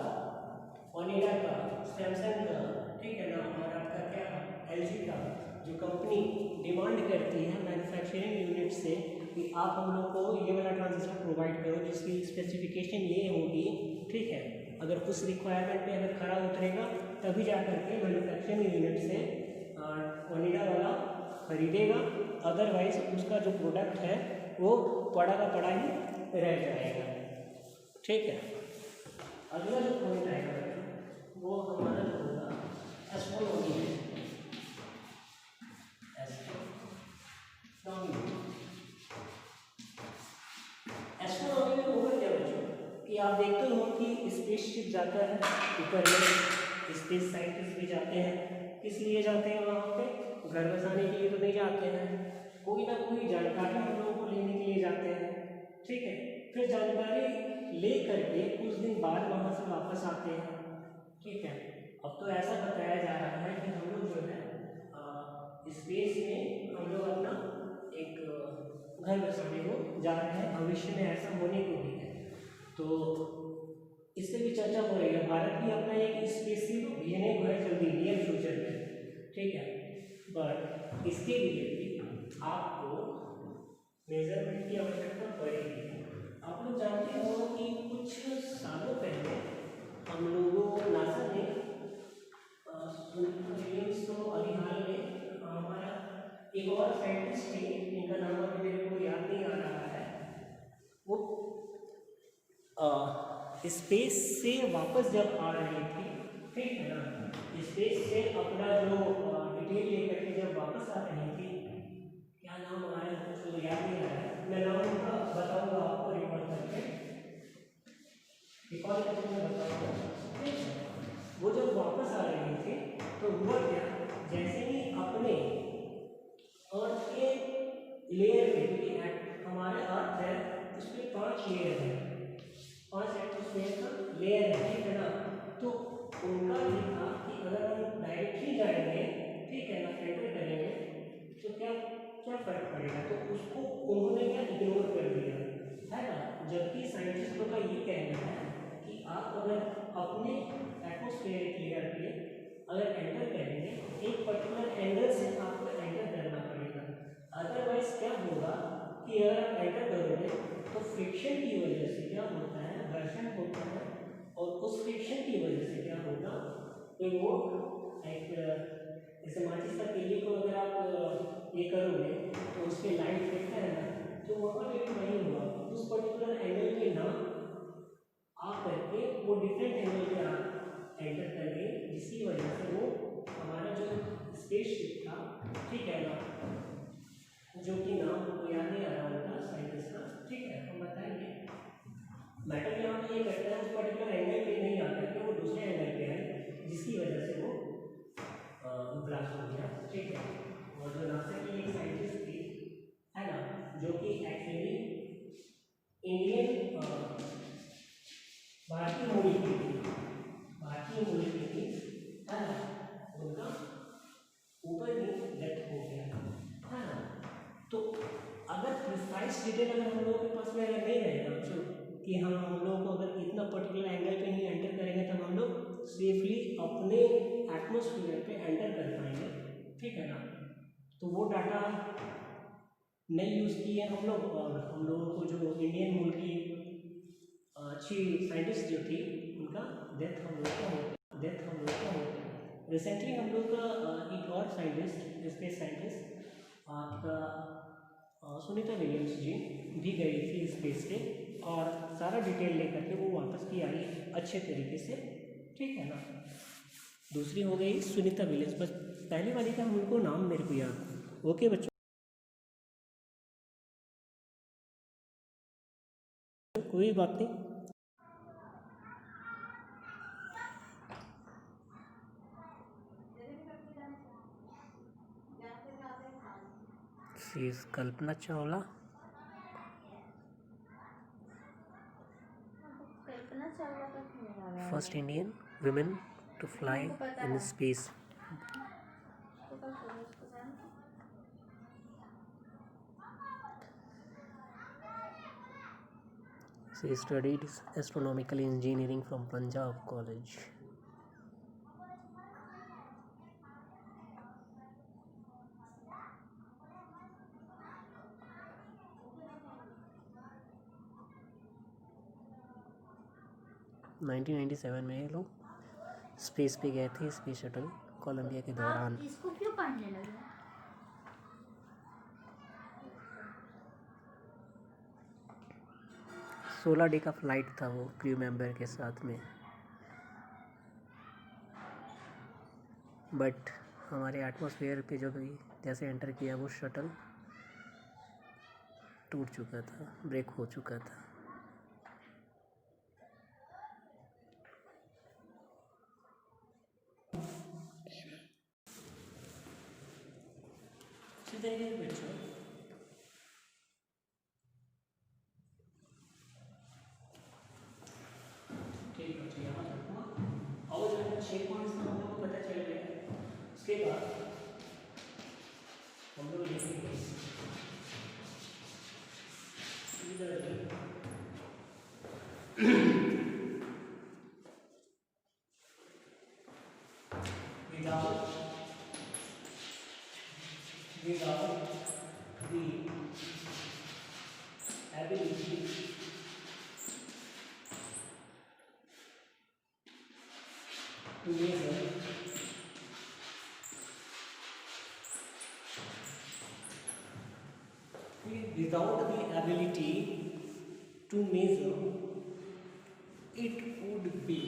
ओनिडा का, सैमसंग का, ठीक है ना, और आपका क्या एलजी का, जो कंपनी डिमांड करती है मैन्युफैक्चरिंग यूनिट से कि आप हम लोग को ये वाला ट्रांजिस्टर प्रोवाइड करो जिसकी स्पेसिफिकेशन ये होगी, ठीक है। अगर उस रिक्वायरमेंट पे अगर खरा उतरेगा तभी जा करके मैन्युफैक्चरिंग यूनिट से ओनिडा वाला खरीदेगा, अदरवाइज उसका जो प्रोडक्ट है वो पड़ा का पड़ा ही रह जाएगा, ठीक है। अगला जो पॉइंट आएगा वो हमारा जो होगा एस्ट्रोनॉमी है। एस्ट्रोनॉमी में होगा क्या बच्चों कि आप देखते हो कि स्पेसशिप जाता है ऊपर में, स्पेस साइंटिस्ट भी जाते हैं, किस लिए जाते हैं वहाँ पे, घर बसाने के लिए तो नहीं जाते हैं, कोई ना कोई जानकारी हम लोगों को लेने के लिए जाते हैं, ठीक है। फिर जानकारी ले करके कुछ दिन बाद वहाँ से वापस आते हैं, ठीक है। अब तो ऐसा बताया जा रहा है कि हम लोग जो है स्पेस में हम लोग अपना एक घर बसाने को जा रहे हैं, भविष्य में ऐसा होने को भी है। तो इससे भी चर्चा हो रही है, भारत भी अपना एक स्पेसशिप भेजने को है जल्दी नियर फ्यूचर में, ठीक है। बट इसके लिए भी आपको मेजरमेंट की आवश्यकता पड़ेगी। आप लोग जानते हो कि कुछ सालों पहले हम लोगों नासा ने तो अभी हाल में हमारा एक और साइंटिस्ट थी जिनका नाम अभी मेरे को याद नहीं आ रहा है, वो स्पेस से वापस जब आ रही थी, ठीक है ना, स्पेस से अपना जो डिटेल लेकर के जब वापस आ रही थी, क्या नाम आ रहा है कुछ याद नहीं आ रहा है, मैं नाम बताऊंगा आपको रिकॉर्ड करके, रिकॉर्ड करके मैं बताऊंगा। वो जब वापस आ रही थी तो हुआ क्या, जैसे ही अपने अर्थ के लेयर पे, क्योंकि हमारे अर्थ है उस पर 5 लेयर है, 5 एटमॉस्फेयर का लेयर है, ठीक है ना। तो उनका ये था कि अगर हम डायरेक्टली जाएंगे, ठीक है ना, एंटर करेंगे तो क्या क्या फर्क पड़ेगा, तो उसको उन्होंने क्या इग्नोर कर दिया है ना। जबकि साइंटिस्टों का ये कहना है कि आप अगर अपने एटमॉस्फेरिक लेयर पे अगर एंटर करेंगे एक पर्टिकुलर एंगल से आपको एंटर करना पड़ेगा, अदरवाइज क्या होगा कि अगर आप एंटर करोगे तो फ्रिक्शन की वजह से क्या होता है, घर्षण होता है, और उस फ्रिक्शन की वजह से क्या होगा कि वो एक जैसे माचिस का तीली को अगर आप ये करोगे तो उस पर लाइट फेंकता है ना, तो वहाँ पे भी वही हुआ, उस पर्टिकुलर एंगल पे ना आ करके वो डिफरेंट एंगल पे आप एंटर कर गए, जिसकी वजह से वो हमारा जो स्पेसशिप था, ठीक है ना, जो कि नाम को याद नहीं आ रहा उनका साइंटिस्ट का, ठीक है, हम बताएंगे। मैटर यहाँ पे ये करता है उस पर्टिकुलर एंगल पे नहीं आता कि वो दूसरे एंगल पे है, जिसकी वजह से वो ब्लास्ट हो गया, ठीक है। और जो नासा की एक साइंटिस्ट थी, है ना, जो कि एक्चुअली इंडियन भारतीय मूल की थी, भारतीय मूल की थी, है ना, उनका ऊपर ही डेथ हो गया, है ना। तो अगर प्रिसाइज डिटेल अगर हम लोगों के पास में अगर नहीं रहेगा कि हम लोग को अगर इतना पर्टिकुलर एंगल पे ही एंटर करेंगे तब हम लोग सेफली अपने एटमॉस्फेयर पे एंटर कर पाएंगे, ठीक है ना। तो वो डाटा नहीं यूज़ किए हम लोग, और हम लोगों को जो इंडियन मूल की अच्छी साइंटिस्ट जो थी उनका डेथ हम लोग का हो गया। रिसेंटली हम लोग का एक और साइंटिस्ट, स्पेस साइंटिस्ट आपका सुनीता विलियम्स जी भी गई थी स्पेस पे, और सारा डिटेल लेकर के वो वापस भी आई अच्छे तरीके से, ठीक है ना। दूसरी हो गई सुनीता विलियम्स, बस पहले वाली का उनको नाम मेरे को याद, ओके बच्चों, कोई बात नहीं। She is Kalpana Chawla. Kalpana Chawla का क्यों आ रहा है? First Indian women to fly हमको पता in है। space. तो कब करो उसको जान? She studied astronomical engineering from Punjab College. Nineteen 1997 में ये लोग स्पेस पे गए थे, स्पेस शटल कोलंबिया के दौरान। आप इसको क्यों पढ़ने लगे? 16 डे का फ्लाइट था वो क्रू मेंबर के साथ में, बट हमारे एटमॉस्फेयर पे जो भी जैसे एंटर किया वो शटल टूट चुका था, ब्रेक हो चुका था। ठीक है, यहाँ तक और जो 6 पॉइंट्स तो हम लोग को पता चल गया। उसके बाद हम लोग लिखेंगे without the ability to measure without the ability to measure, it would be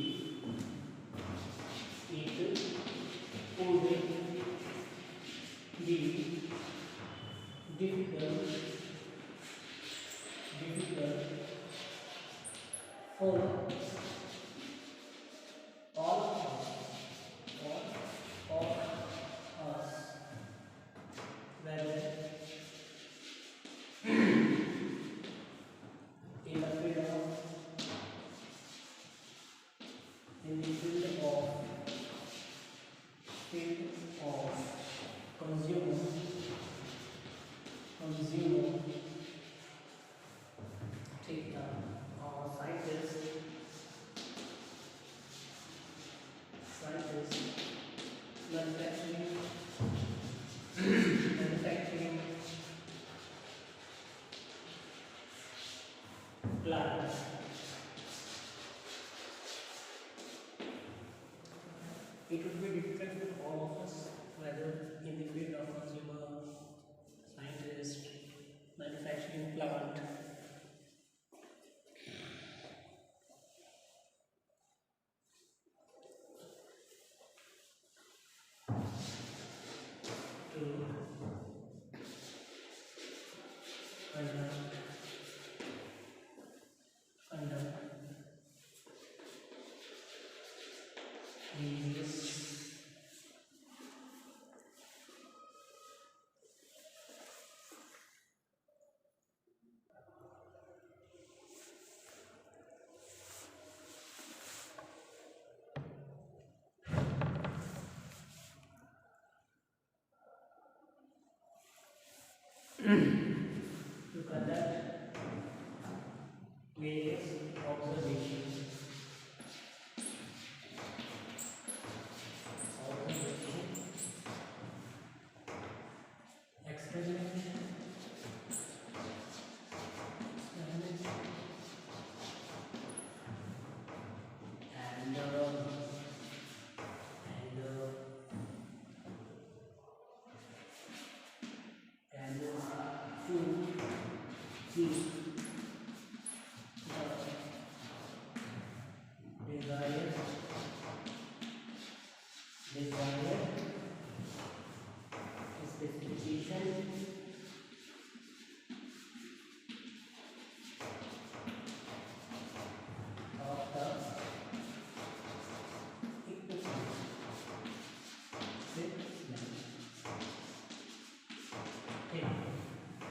difficult for all of us whether in the field of consumer ठीक था। और scientist manufacturing plant, it would be difficult for all of us whether in the field of consumer, scientist, manufacturing plant, to conduct these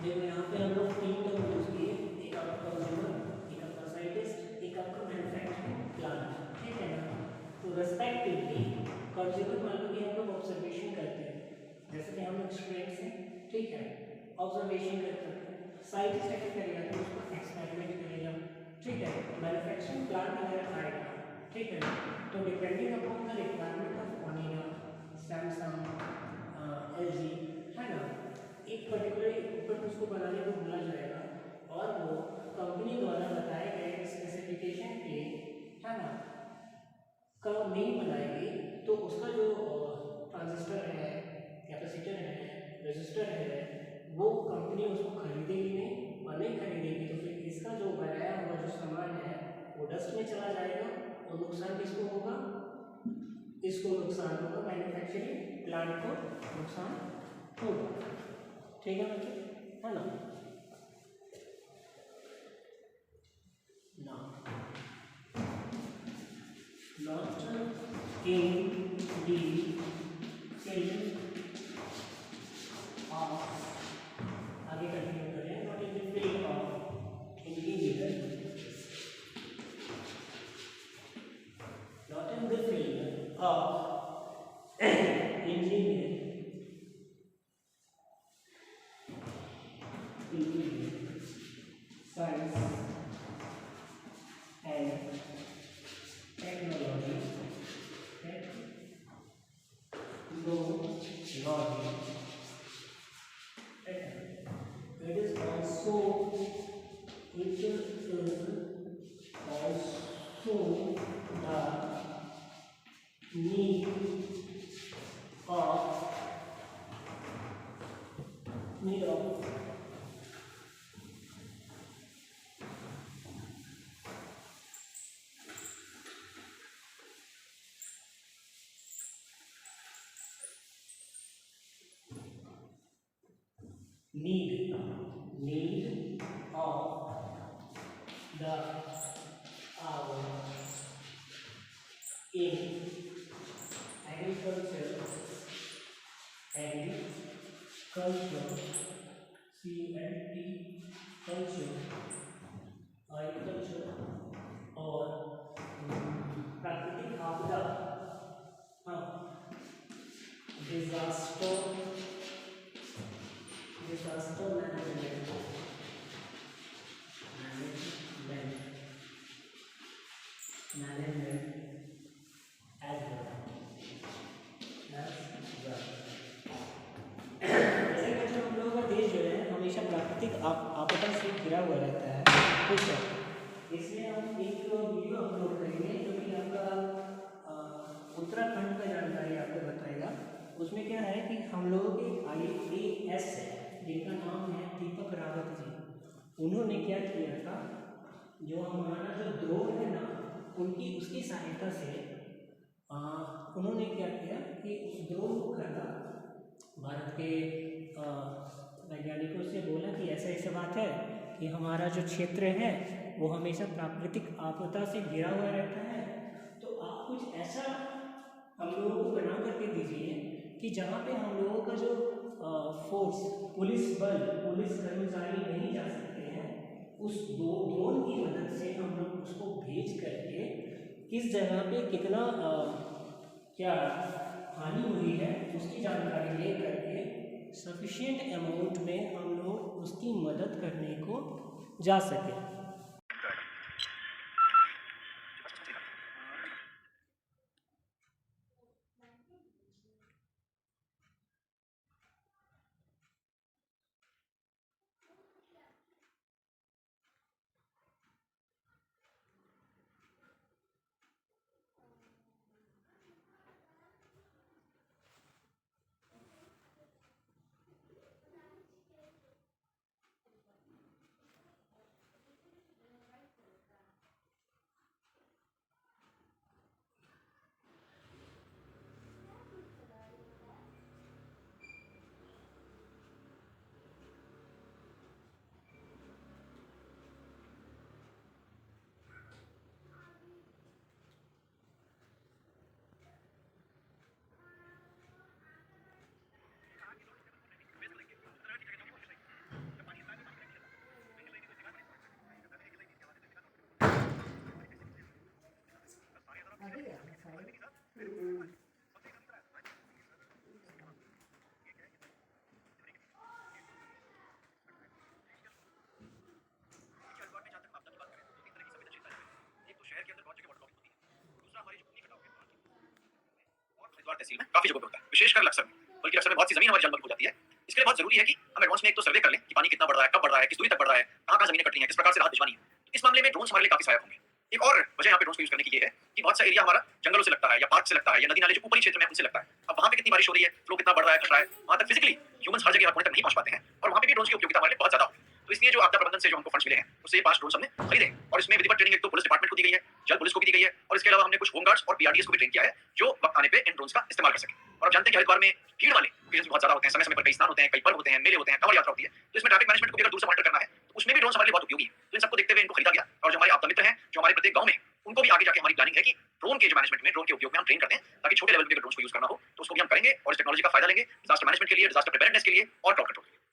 देखो यहाँ पे हम लोग 3 term use किए, एक आपका कंज्यूमर, एक आपका साइंटिस्ट, एक आपका मैन्युफैक्चरिंग प्लांट, ठीक है ना। तो रेस्पेक्टिवली कंज्यूमर मान लो कि हम लोग ऑब्जर्वेशन करते हैं, जैसे कि हम लोग स्टूडेंट्स हैं, ठीक है, ऑब्जर्वेशन करते हैं। साइंटिस्ट क्या करेगा तो उसको एक्सपेरिमेंट करेगा, ठीक है। मैन्युफैक्चरिंग प्लांट वगैरह आएगा, ठीक है। तो depending upon the requirement of Onida, Samsung, LG, है ना, एक पर्टिकुलर इक्विपमेंट उसको बनाने को बोला जाएगा और वो कंपनी द्वारा बताए गए स्पेसिफिकेशन के, है ना, का नहीं बनाएगी तो उसका जो ट्रांजिस्टर है, कैपेसिटर है, रेजिस्टर है, वो कंपनी उसको खरीदेगी नहीं, और नहीं खरीदेगी तो फिर इसका जो बनाया हुआ जो सामान है वो डस्ट में चला जाएगा और नुकसान किसको होगा, इसको नुकसान होगा, मैन्युफैक्चरिंग प्लांट को नुकसान होगा, ठीक है बच्चों, है ना। Not in the field of, आगे कंटिन्यू करें, not in the field of engineer, not in the field of engineer, science and technology, it is also the need of need of the hour in agriculture, CULT, culture, agriculture और प्राकृतिक आपदा, हाँ, disaster management as जैसे कि जो हम लोगों का देश जो है हमेशा प्राकृतिक आपदा से घिरा हुआ रहता है, ठीक है। इसमें हम एक वीडियो अपलोड करेंगे जो कि आपका उत्तराखंड का जानकारी आपको बताएगा। उसमें क्या है कि हम लोगों के IAS है जिनका नाम है दीपक रावत जी, उन्होंने क्या किया था, जो हमारा जो द्रोण है ना, उसकी सहायता से उन्होंने क्या किया कि उस द्रोण को खरीदा, भारत के वैज्ञानिकों से बोला कि ऐसा ऐसा बात है कि हमारा जो क्षेत्र है वो हमेशा प्राकृतिक आपदा से घिरा हुआ रहता है, तो आप कुछ ऐसा हम लोगों को बना करके दीजिए कि जहाँ पे हम लोगों का जो फोर्स, पुलिस कर्मचारी नहीं जा सकते हैं, उस ड्रोन की मदद से हम लोग उसको भेज करके किस जगह पे कितना क्या हानि हुई है उसकी जानकारी ले करके सफिशिएंट अमाउंट में हम लोग उसकी मदद करने को जा सके। तहसील में काफी जगह पे होता है, विशेषकर लक्सर में, बल्कि लक्सर में बहुत सी जमीन हमारी जलमग्न हो जाती है। इसके लिए बहुत जरूरी है कि हम एडवांस में एक तो सर्वे कर लें कि पानी कितना बढ़ रहा है, कब बढ़ रहा है, किस दूरी तक बढ़ रहा है, कहाँ जमीनें कट रही हैं, किस प्रकार से राहत भिजवानी है। इस मामले में ड्रोन्स हमारे लिए काफी सहायक होंगे। एक और वजह यहाँ पे ड्रोन्स को यूज करने की ये है कि बहुत सा एरिया हमारा जंगलों से लगता है या पार्क से लगता है या नदी नाले जो ऊपरी क्षेत्र में उनसे लगता है। अब वहाँ पे कितनी बारिश हो रही है, फ्लो कितना बढ़ रहा है, घट रहा है, वहाँ तक फिजिकली ह्यूमंस हर जगह होने तक नहीं पहुंच पाते हैं और वहाँ पे भी ड्रोन्स की उपयोगिता हमारे लिए बहुत ज्यादा होगी। तो इसलिए जो आपदा प्रबंधन से जो हमको फंड्स मिले हैं उससे ये 5 ड्रोन हमने खरीदे और इसमें विधिवत ट्रेनिंग एक तो पुलिस डिपार्टमेंट को दी गई है, जल पुलिस को भी दी गई है और इसके अलावा हमने कुछ होमगार्ड्स और पीआरडीएस को भी ट्रेन किया है जो वक्त आने पे इन ड्रोन्स का इस्तेमाल कर सके। और आप जानते हैं कि हरिद्वार में भीड़ वाले ओकेजन बहुत ज्यादा होते हैं, समय समय पर कई स्नान होते हैं, कई पर्व होते हैं, मेले होते हैं, कांवड़ यात्रा होती है, तो इसमें ट्रैफिक मैनेजमेंट को भी अगर दूर से मॉनिटर करना है तो उसमें भी ड्रोन हमारे लिए बहुत उपयोगी है। तो इन सबको देखते हुए इनको खरीदा गया और जो हमारे आपदा मित्र हैं जो हमारे प्रत्येक गांव में, उनको भी आगे जाके हमारी प्लानिंग है कि ड्रोन के जो मैनेजमेंट में, ड्रोन के उपयोग में हम ट्रेन करते हैं ताकि छोटे लेवल पे अगर ड्रोन को यूज करना हो तो उसको भी हम करेंगे और इस टेक्नोलॉजी का फायदा लेंगे डिजास्टर मैनेजमेंट के लिए, डिजास्टर प्रिपेयर्डनेस के लिए और क्रॉप कंट्रोल के लिए।